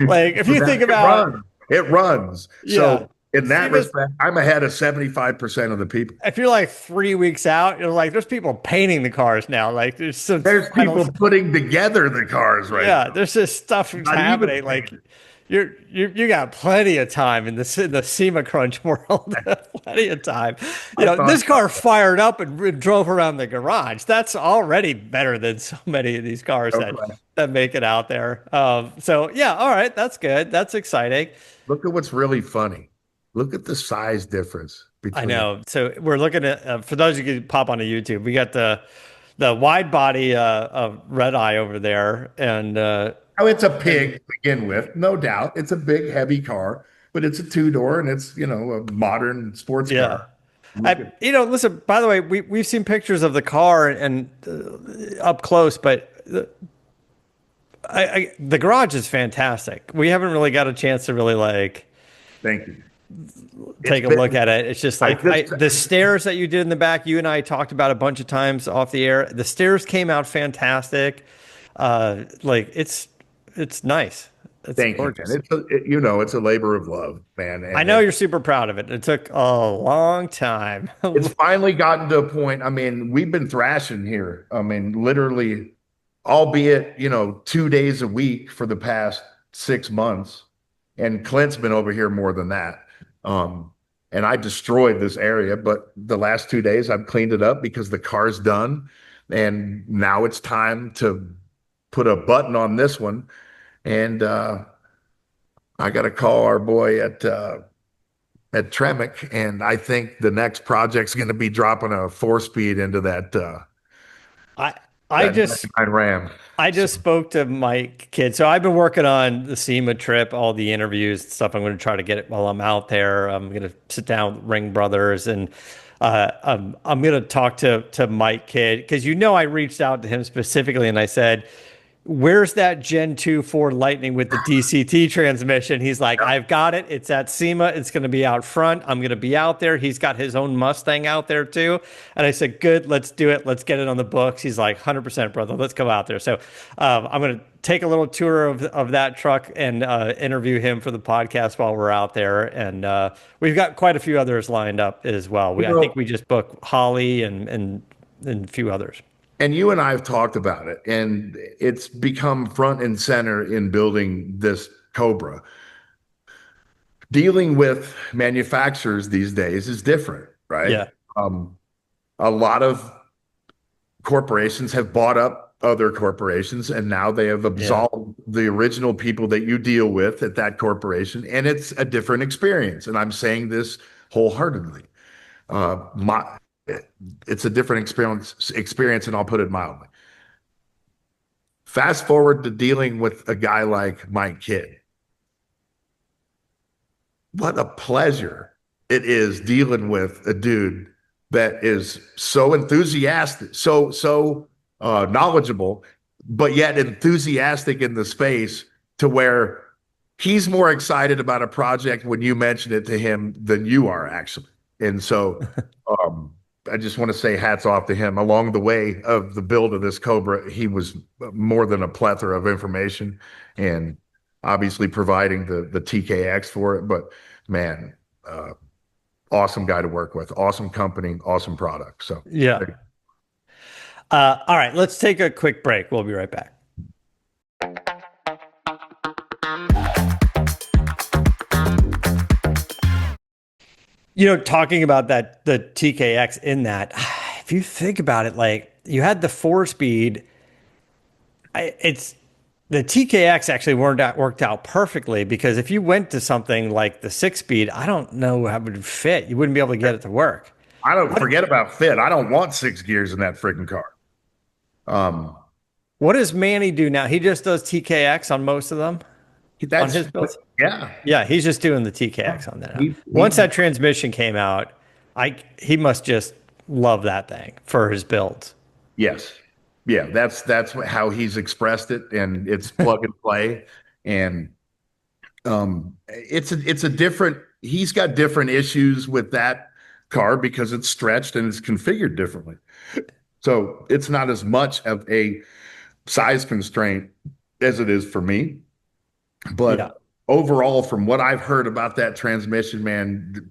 [SPEAKER 1] Like if you think
[SPEAKER 2] It
[SPEAKER 1] about,
[SPEAKER 2] runs. It runs.
[SPEAKER 1] yeah,
[SPEAKER 2] So in that
[SPEAKER 1] SEMA's,
[SPEAKER 2] respect, I'm ahead of 75% of the people.
[SPEAKER 1] if you're like 3 weeks out, you're like, there's people painting the cars now. Like there's some
[SPEAKER 2] There's
[SPEAKER 1] final,
[SPEAKER 2] people putting together the cars right
[SPEAKER 1] yeah,
[SPEAKER 2] now.
[SPEAKER 1] there's just stuff that's
[SPEAKER 2] Not even
[SPEAKER 1] happening. Like
[SPEAKER 2] painted.
[SPEAKER 1] you got plenty of time in the SEMA crunch world. Plenty of time. You
[SPEAKER 2] I
[SPEAKER 1] know,
[SPEAKER 2] thought
[SPEAKER 1] this car fired up and drove around the garage. That's already better than so many of these cars
[SPEAKER 2] no question.
[SPEAKER 1] that make it out there. So yeah, all right, that's good. That's exciting.
[SPEAKER 2] Look at what's really funny. Look at the size difference
[SPEAKER 1] I
[SPEAKER 2] between.
[SPEAKER 1] know. So we're looking at for those of you who pop onto YouTube, we got the wide body of Red Eye over there, and
[SPEAKER 2] Oh, it's a pig to begin with, no doubt. It's a big, heavy car, but it's a two-door and it's, a modern sports
[SPEAKER 1] yeah.
[SPEAKER 2] car. Look at
[SPEAKER 1] Listen, by the way, we've seen pictures of the car and up close, but the garage is fantastic. We haven't really got a chance to really like
[SPEAKER 2] Thank you. It's
[SPEAKER 1] take a look
[SPEAKER 2] been
[SPEAKER 1] at it. It's just
[SPEAKER 2] I
[SPEAKER 1] like
[SPEAKER 2] just
[SPEAKER 1] the stairs that you did in the back, you and I talked about a bunch of times off the air. The stairs came out fantastic. Like it's nice. It's
[SPEAKER 2] thank you, man.
[SPEAKER 1] gorgeous.
[SPEAKER 2] It's a labor of love, man.
[SPEAKER 1] I
[SPEAKER 2] And
[SPEAKER 1] know you're super proud of it. It took a long time.
[SPEAKER 2] it's finally gotten to a point. I mean, we've been thrashing here. I mean, literally, albeit, 2 days a week for the past 6 months. And Clint's been over here more than that. Um, and I destroyed this area, but the last 2 days I've cleaned it up because the car's done. And now it's time to put a button on this one. And I got to call our boy at Tremec, and I think the next project's going to be dropping a 4-speed into
[SPEAKER 1] I I
[SPEAKER 2] that
[SPEAKER 1] just
[SPEAKER 2] 99 Ram.
[SPEAKER 1] I
[SPEAKER 2] So
[SPEAKER 1] just spoke to Mike Kidd. So I've been working on the SEMA trip, all the interviews and stuff. I'm going to try to get it while I'm out there. I'm going to sit down with Ring Brothers and I'm going to talk to Mike Kidd because I reached out to him specifically and I said, where's that Gen 2 Ford Lightning with the DCT transmission? He's like, I've got it. It's at SEMA. It's going to be out front. I'm going to be out there. He's got his own Mustang out there too. And I said, good, let's do it. Let's get it on the books. He's like, 100%, brother. Let's go out there. So I'm going to take a little tour of that truck and interview him for the podcast while we're out there. And we've got quite a few others lined up as well. I think we just booked Holly and a few others.
[SPEAKER 2] and you and I have talked about it, and it's become front and center in building this Cobra. Dealing with manufacturers these days is different, right?
[SPEAKER 1] Yeah.
[SPEAKER 2] Um, a lot of corporations have bought up other corporations, and now they have
[SPEAKER 1] Yeah.
[SPEAKER 2] absolved the original people that you deal with at that corporation, and it's a different experience. And I'm saying this wholeheartedly. My it's a different experience, and I'll put it mildly. Fast forward to dealing with a guy like Mike Kidd. What a pleasure it is dealing with a dude that is so enthusiastic, so knowledgeable, but yet enthusiastic in the space to where he's more excited about a project when you mention it to him than you are actually. And so um, I just want to say hats off to him. Along the way of the build of this Cobra, he was more than a plethora of information and obviously providing the TKX for it. But man, uh, awesome guy to work with, awesome company, awesome product. So
[SPEAKER 1] Yeah. All right, let's take a quick break. We'll be right back. Talking about the TKX in that, if you think about it, like you had the 4-speed, it's the TKX actually worked out perfectly because if you went to something like the 6-speed, I don't know how it would fit. You wouldn't be able to get it to work.
[SPEAKER 2] I don't forget about fit. I don't want 6 gears in that freaking car. Um,
[SPEAKER 1] What does Manny do now? He just does TKX on most of them on
[SPEAKER 2] that's
[SPEAKER 1] his builds.
[SPEAKER 2] yeah.
[SPEAKER 1] Yeah, he's just doing the TKX on that.
[SPEAKER 2] He
[SPEAKER 1] Once that transmission came out, he must just love that thing for his builds.
[SPEAKER 2] Yes. Yeah, that's how he's expressed it, and it's plug and play. And It's a different, he's got different issues with that car because it's stretched and it's configured differently. So it's not as much of a size constraint as it is for me.
[SPEAKER 1] Yeah.
[SPEAKER 2] But overall, from what I've heard about that transmission, man,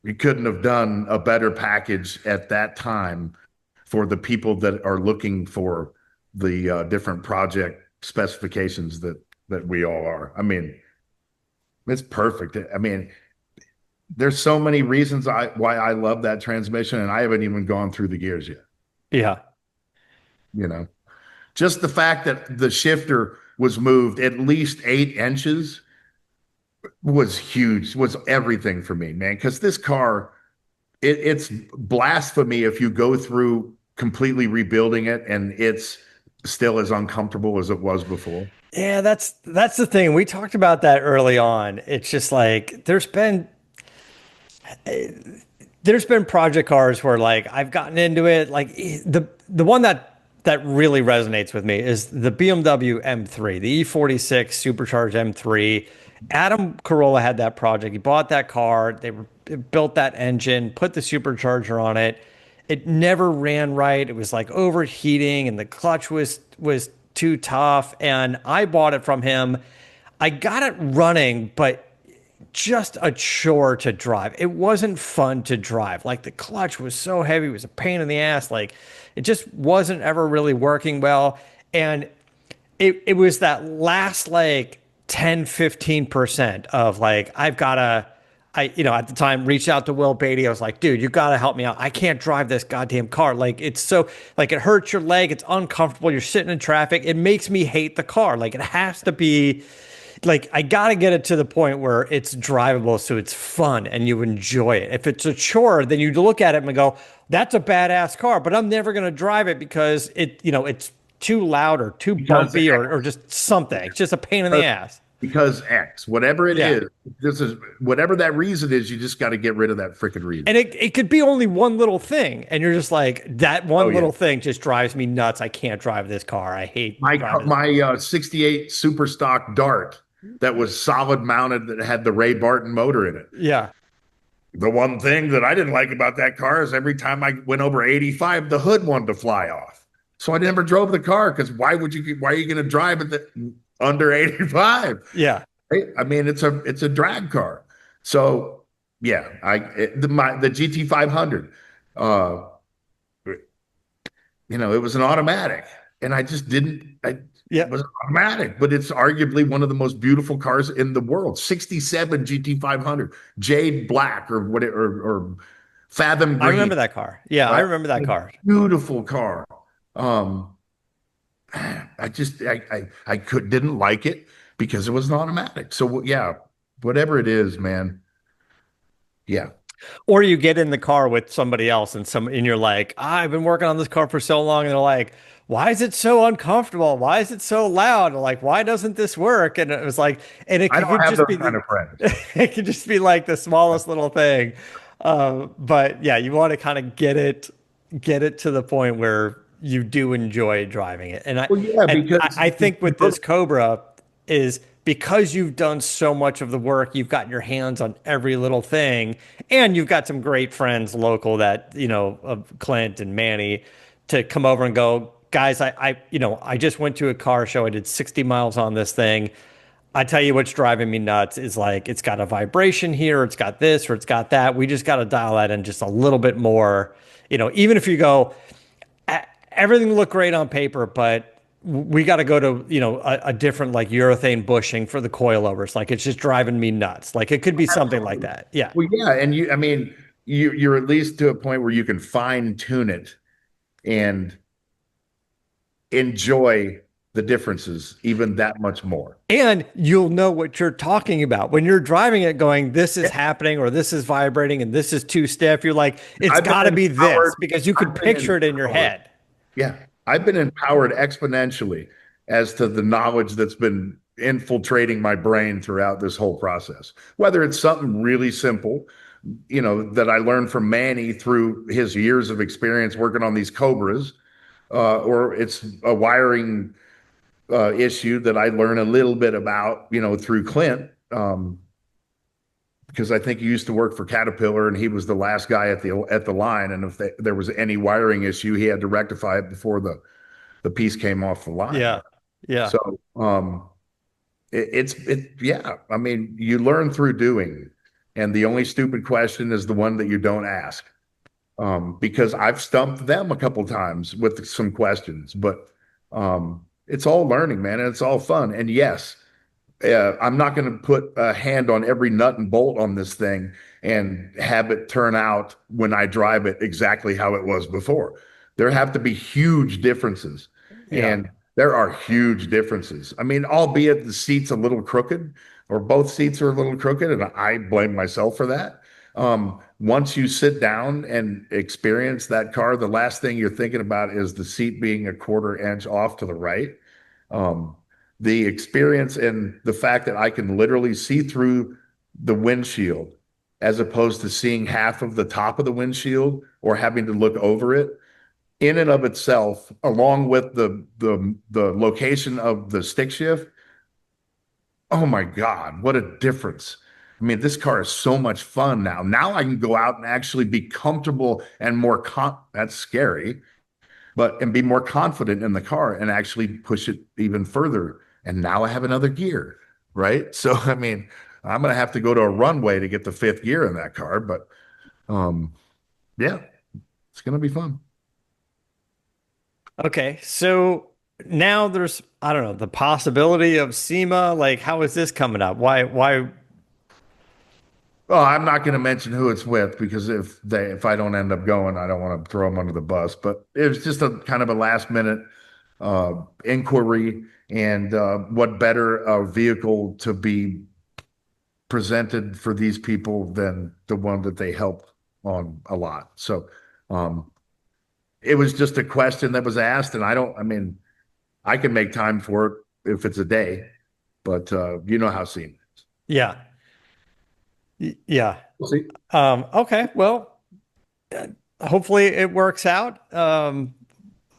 [SPEAKER 2] you couldn't have done a better package at that time for the people that are looking for the different project specifications that we all are. I mean, it's perfect. I mean, there's so many reasons why I love that transmission, and I haven't even gone through the gears yet.
[SPEAKER 1] Yeah.
[SPEAKER 2] You know, just the fact that the shifter was moved at least 8 inches was huge, was everything for me, man. Because this car, it's blasphemy if you go through completely rebuilding it and it's still as uncomfortable as it was before.
[SPEAKER 1] Yeah, that's the thing. We talked about that early on. It's just like there's been project cars where like I've gotten into it. Like the one that really resonates with me is the BMW M3, the E46 supercharged M3. Adam Carolla had that project. He bought that car. Built that engine, put the supercharger on it. It never ran right. It was like overheating, and the clutch was too tough. And I bought it from him. I got it running, but just a chore to drive. It wasn't fun to drive. Like the clutch was so heavy, it was a pain in the ass. Like it just wasn't ever really working well. And it was that last like 10, 15% of like, at the time reached out to Will Beatty. I was like, dude, you got to help me out. I can't drive this goddamn car. Like it's so like it hurts your leg. It's uncomfortable. You're sitting in traffic. It makes me hate the car. Like it has to be like I gotta get it to the point where it's drivable so it's fun and you enjoy it. If it's a chore, then you look at it and go, that's a badass car, but I'm never gonna drive it because it's too loud or too
[SPEAKER 2] Because
[SPEAKER 1] bumpy or just something. It's just a pain in the ass.
[SPEAKER 2] because X, whatever it
[SPEAKER 1] Yeah.
[SPEAKER 2] is, this is whatever that reason is, you just got to get rid of that freaking reason.
[SPEAKER 1] And it could be only one little thing. And you're just like, that
[SPEAKER 2] Oh
[SPEAKER 1] one
[SPEAKER 2] yeah.
[SPEAKER 1] little thing just drives me nuts. I can't drive this car. I hate
[SPEAKER 2] My
[SPEAKER 1] driving this.
[SPEAKER 2] my 68 super stock Dart that was solid mounted that had the Ray Barton motor in it.
[SPEAKER 1] Yeah.
[SPEAKER 2] The one thing that I didn't like about that car is every time I went over 85, the hood wanted to fly off. So I never drove the car because why are you going to drive it under 85?
[SPEAKER 1] Yeah.
[SPEAKER 2] Right? I mean, it's a drag car. So yeah, the GT 500, uh, it was an automatic, and I just didn't. It
[SPEAKER 1] Yeah.
[SPEAKER 2] was automatic, but it's arguably one of the most beautiful cars in the world. 67 GT 500, jade black or what, or fathom
[SPEAKER 1] I
[SPEAKER 2] green,
[SPEAKER 1] remember that car. Yeah, I
[SPEAKER 2] right?
[SPEAKER 1] remember that car.
[SPEAKER 2] Beautiful car. Um, I didn't like it because it was an automatic. So yeah, whatever it is, man. Yeah.
[SPEAKER 1] Or you get in the car with somebody else and you're like, I've been working on this car for so long, and they're like, why is it so uncomfortable? Why is it so loud? Like, why doesn't this work? And it was like, and it
[SPEAKER 2] I don't
[SPEAKER 1] could
[SPEAKER 2] have
[SPEAKER 1] just
[SPEAKER 2] those
[SPEAKER 1] be
[SPEAKER 2] kind
[SPEAKER 1] the
[SPEAKER 2] of friends.
[SPEAKER 1] it could just be like the smallest little thing. But yeah, you want to kind of get it to the point where you do enjoy driving it. And I
[SPEAKER 2] Well, yeah,
[SPEAKER 1] and I,
[SPEAKER 2] because
[SPEAKER 1] I think with this Cobra is because you've done so much of the work, you've got your hands on every little thing, and you've got some great friends local that, of Clint and Manny to come over and go, guys, I just went to a car show. I did 60 miles on this thing. I tell you what's driving me nuts is like it's got a vibration here, it's got this, or it's got that. We just got to dial that in just a little bit more. Even if you go, everything looked great on paper, but we got to go to a different like urethane bushing for the coilovers. Like it's just driving me nuts. Like it could be something like that. Yeah.
[SPEAKER 2] well, yeah, and I mean, you're at least to a point where you can fine tune it and enjoy the differences even that much more.
[SPEAKER 1] And you'll know what you're talking about when you're driving it, going, this is
[SPEAKER 2] Yeah,
[SPEAKER 1] happening, or this is vibrating, and this is too stiff. You're like, it's
[SPEAKER 2] I've been
[SPEAKER 1] got to be this
[SPEAKER 2] empowered.
[SPEAKER 1] because you could
[SPEAKER 2] I've been
[SPEAKER 1] picture it in your
[SPEAKER 2] empowered.
[SPEAKER 1] head.
[SPEAKER 2] Yeah, I've been empowered exponentially as to the knowledge that's been infiltrating my brain throughout this whole process. Whether it's something really simple, that I learned from Manny through his years of experience working on these Cobras, or it's a wiring issue that I learned a little bit about, through Clint, because I think he used to work for Caterpillar and he was the last guy at the line. And if there was any wiring issue, he had to rectify it before the piece came off the line.
[SPEAKER 1] Yeah. Yeah.
[SPEAKER 2] So yeah. I mean, you learn through doing, and the only stupid question is the one that you don't ask. Because I've stumped them a couple times with some questions, but it's all learning, man, and it's all fun. And yes, I'm not going to put a hand on every nut and bolt on this thing and have it turn out when I drive it exactly how it was before. There have to be huge differences,
[SPEAKER 1] Yeah.
[SPEAKER 2] and there are huge differences. I mean, albeit the seat's a little crooked, or both seats are a little crooked, and I blame myself for that. Once you sit down and experience that car, the last thing you're thinking about is the seat being a quarter inch off to the right. Um, the experience and the fact that I can literally see through the windshield as opposed to seeing half of the top of the windshield or having to look over it in and of itself, along with the location of the stick shift. Oh my God, what a difference. I mean, this car is so much fun now. Now I can go out and actually be comfortable and that's scary, and be more confident in the car and actually push it even further. And now I have another gear, right? So, I mean, I'm going to have to go to a runway to get the fifth gear in that car, but um, yeah, it's going to be fun.
[SPEAKER 1] Okay. So now there's, I don't know, the possibility of SEMA. Like, how is this coming up? Why?
[SPEAKER 2] Well, I'm not going to mention who it's with because if I don't end up going, I don't want to throw them under the bus. But it was just a kind of a last minute inquiry, and what better vehicle to be presented for these people than the one that they helped on a lot. So um, it was just a question that was asked, and I mean, I can make time for it if it's a day, but you know how soon.
[SPEAKER 1] Yeah. Yeah.
[SPEAKER 2] We'll see.
[SPEAKER 1] Okay. Well, hopefully it works out.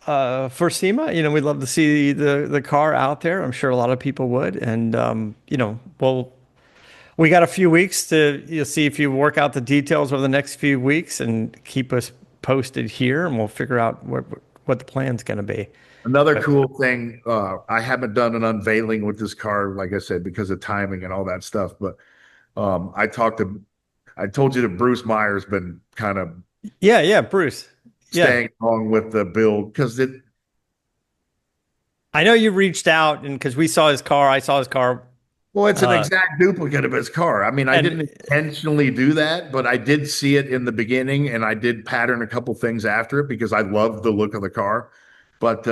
[SPEAKER 1] For SEMA, we'd love to see the car out there. I'm sure a lot of people would. And, we got a few weeks to see if you work out the details over the next few weeks and keep us posted here, and we'll figure out what the plan's going to be.
[SPEAKER 2] Another
[SPEAKER 1] But
[SPEAKER 2] cool thing, I haven't done an unveiling with this car, like I said, because of timing and all that stuff. But I told you that Bruce Meyer's been kind of
[SPEAKER 1] yeah, yeah, Bruce. Yeah.
[SPEAKER 2] staying along with the build because
[SPEAKER 1] I know you reached out and because we saw his car, I saw his car.
[SPEAKER 2] well, it's an
[SPEAKER 1] Uh,
[SPEAKER 2] exact duplicate of his car. I mean, I
[SPEAKER 1] and
[SPEAKER 2] didn't intentionally do that, but I did see it in the beginning, and I did pattern a couple things after it because I love the look of the car. But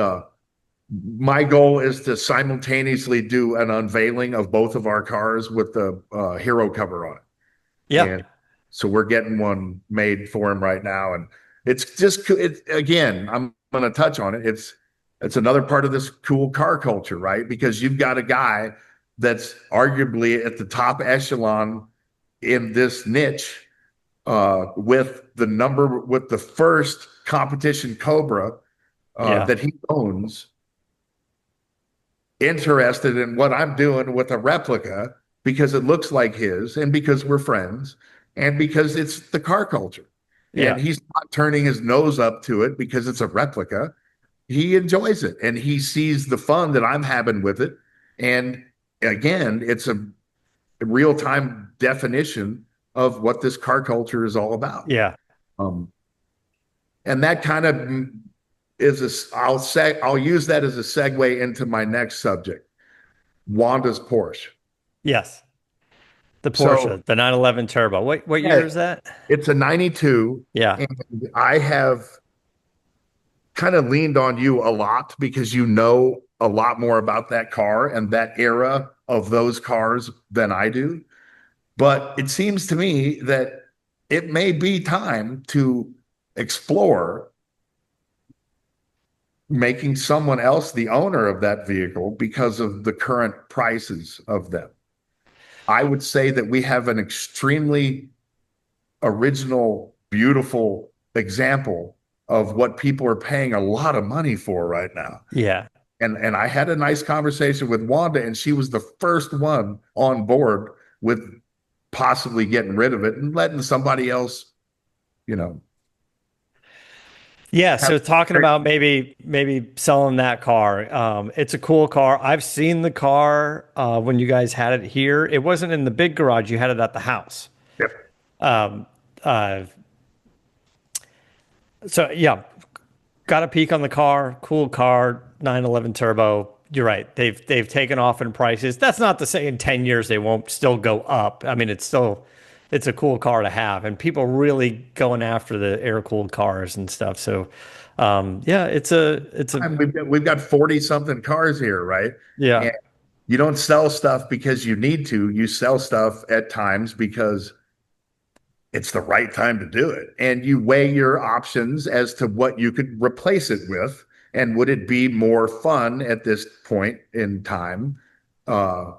[SPEAKER 2] my goal is to simultaneously do an unveiling of both of our cars with the hero cover on it.
[SPEAKER 1] yeah,
[SPEAKER 2] And so we're getting one made for him right now. And it's just, again, I'm going to touch on it. It's another part of this cool car culture, right? Because you've got a guy that's arguably at the top echelon in this niche, with the first competition Cobra
[SPEAKER 1] yeah,
[SPEAKER 2] that he owns, interested in what I'm doing with a replica because it looks like his, and because we're friends, and because it's the car culture. And
[SPEAKER 1] yeah,
[SPEAKER 2] he's not turning his nose up to it because it's a replica. He enjoys it and he sees the fun that I'm having with it. And again, it's a real-time definition of what this car culture is all about.
[SPEAKER 1] yeah,
[SPEAKER 2] Um, and that kind of I'll use that as a segue into my next subject, Wanda's Porsche.
[SPEAKER 1] yes. The
[SPEAKER 2] So
[SPEAKER 1] Porsche, the 911 Turbo. What
[SPEAKER 2] yeah,
[SPEAKER 1] year is that?
[SPEAKER 2] it's a 92,
[SPEAKER 1] Yeah,
[SPEAKER 2] and I have kind of leaned on you a lot because you know a lot more about that car and that era of those cars than I do. But it seems to me that it may be time to explore making someone else the owner of that vehicle because of the current prices of them. I would say that we have an extremely original, beautiful example of what people are paying a lot of money for right now.
[SPEAKER 1] yeah,
[SPEAKER 2] And I had a nice conversation with Wanda, and she was the first one on board with possibly getting rid of it and letting somebody else, you know,
[SPEAKER 1] Yeah,
[SPEAKER 2] have.
[SPEAKER 1] so talking about maybe selling that car. It's a cool car. I've seen the car when you guys had it here. It wasn't in the big garage. You had it at the house.
[SPEAKER 2] Yep.
[SPEAKER 1] Um, uh, so yeah, got a peek on the car. Cool car, 911 turbo. You're right. They've taken off in prices. That's not to say in 10 years they won't still go up. I mean, it's a cool car to have, and people really going after the air cooled cars and stuff. So, yeah, it's a
[SPEAKER 2] And we've got 40 something cars here, right?
[SPEAKER 1] yeah.
[SPEAKER 2] And you don't sell stuff because you need to. You sell stuff at times because it's the right time to do it. And you weigh your options as to what you could replace it with. And would it be more fun at this point in time? Uh,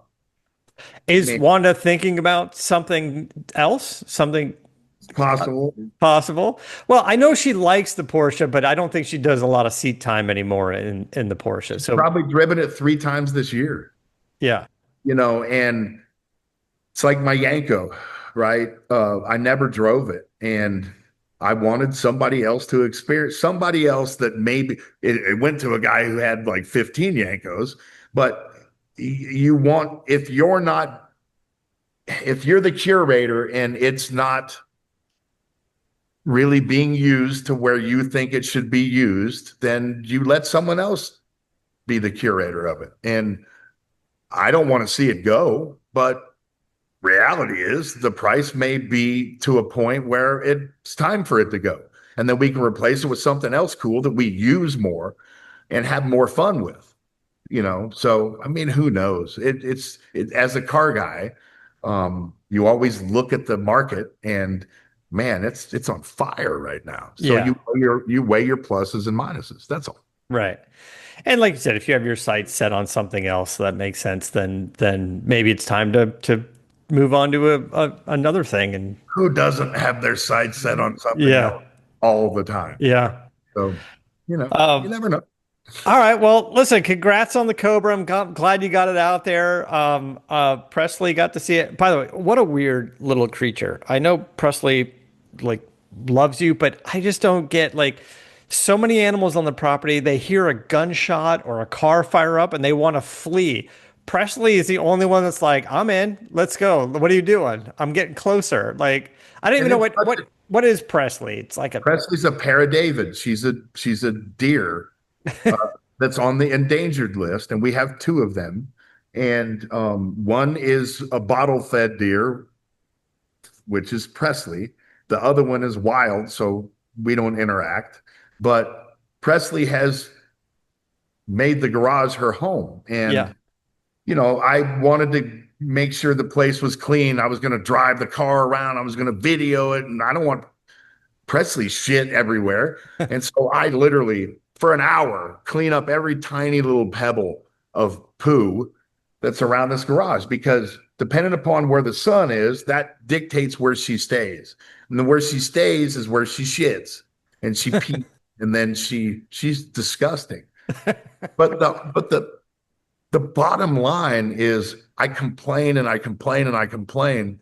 [SPEAKER 1] Is
[SPEAKER 2] Maybe
[SPEAKER 1] Wanda thinking about something else? Something
[SPEAKER 2] it's possible.
[SPEAKER 1] possible? Well, I know she likes the Porsche, but I don't think she does a lot of seat time anymore in the Porsche. So,
[SPEAKER 2] Probably driven it 3 times this year,
[SPEAKER 1] yeah.
[SPEAKER 2] and it's like my Yanko, right? I never drove it, and I wanted somebody else to experience, somebody else that maybe it went to a guy who had like 15 Yankos, but you want, if you're the curator and it's not really being used to where you think it should be used, then you let someone else be the curator of it. And I don't want to see it go, but reality is the price may be to a point where it's time for it to go. And then we can replace it with something else cool that we use more and have more fun with, So, I mean, who knows? As a car guy, you always look at the market and man, it's on fire right now. So
[SPEAKER 1] Yeah.
[SPEAKER 2] you weigh your pluses and minuses. That's all.
[SPEAKER 1] Right. And like you said, if you have your sights set on something else that makes sense, then maybe it's time to move on to another thing. And
[SPEAKER 2] Who doesn't have their sights set on something
[SPEAKER 1] yeah,
[SPEAKER 2] else all the time?
[SPEAKER 1] yeah.
[SPEAKER 2] So, you
[SPEAKER 1] Um,
[SPEAKER 2] never know.
[SPEAKER 1] all right. Well, listen, congrats on the Cobra. Glad you got it out there. Presley got to see it. By the way, what a weird little creature. I know Presley like loves you, but I just don't get like so many animals on the property. They hear a gunshot or a car fire up and they want to flee. Presley is the only one that's like, I'm in. Let's go. What are you doing? I'm getting closer. Like, I don't even
[SPEAKER 2] And
[SPEAKER 1] know
[SPEAKER 2] it's
[SPEAKER 1] what is Presley. It's like a
[SPEAKER 2] Presley's a Paradavid. She's a deer uh, that's on the endangered list, and we have two of them. And one is a bottle-fed deer, which is Presley. The other one is wild, so we don't interact. But Presley has made the garage her home,
[SPEAKER 1] yeah.
[SPEAKER 2] and I wanted to make sure the place was clean. I was going to drive the car around. I was going to video it, and I don't want Presley shit everywhere. And so I literally, for an hour, clean up every tiny little pebble of poo that's around this garage because depending upon where the sun is, that dictates where she stays. And then where she stays is where she shits and she pees. And then she's disgusting. But the bottom line is I complain and I complain and I complain,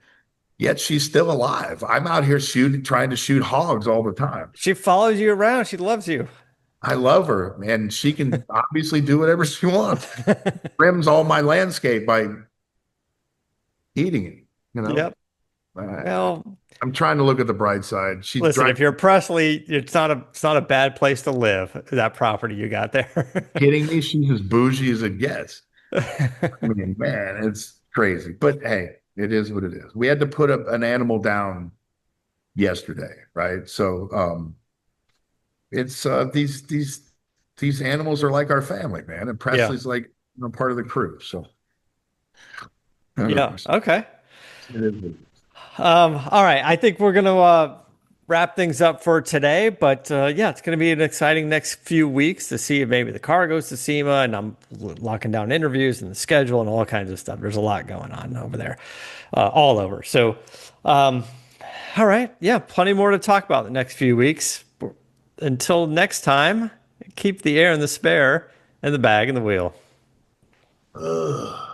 [SPEAKER 2] yet she's still alive. I'm out here trying to shoot hogs all the time.
[SPEAKER 1] She follows you around. She loves you.
[SPEAKER 2] I love her, and she can obviously do whatever she wants. Trims all my landscape by eating it. You know,
[SPEAKER 1] Yep.
[SPEAKER 2] I,
[SPEAKER 1] Well,
[SPEAKER 2] I'm trying to look at the bright side. She
[SPEAKER 1] listen,
[SPEAKER 2] drives.
[SPEAKER 1] if you're Presley, it's not a bad place to live, that property you got there.
[SPEAKER 2] Kidding me? She's as bougie as it gets. I mean, man, it's crazy. But hey, it is what it is. We had to put an animal down yesterday, right? So it's these animals are like our family, man. And
[SPEAKER 1] Yeah.
[SPEAKER 2] Presley's like part of the crew. So I don't know.
[SPEAKER 1] Yeah. Okay.
[SPEAKER 2] It is what it is.
[SPEAKER 1] All right. I think we're gonna wrap things up for today, but yeah, it's gonna be an exciting next few weeks to see if maybe the car goes to SEMA, and I'm locking down interviews and the schedule and all kinds of stuff. There's a lot going on over there, all over. So, all right. Yeah, plenty more to talk about the next few weeks. Until next time, keep the air in the spare and the bag and the wheel.
[SPEAKER 2] Ugh.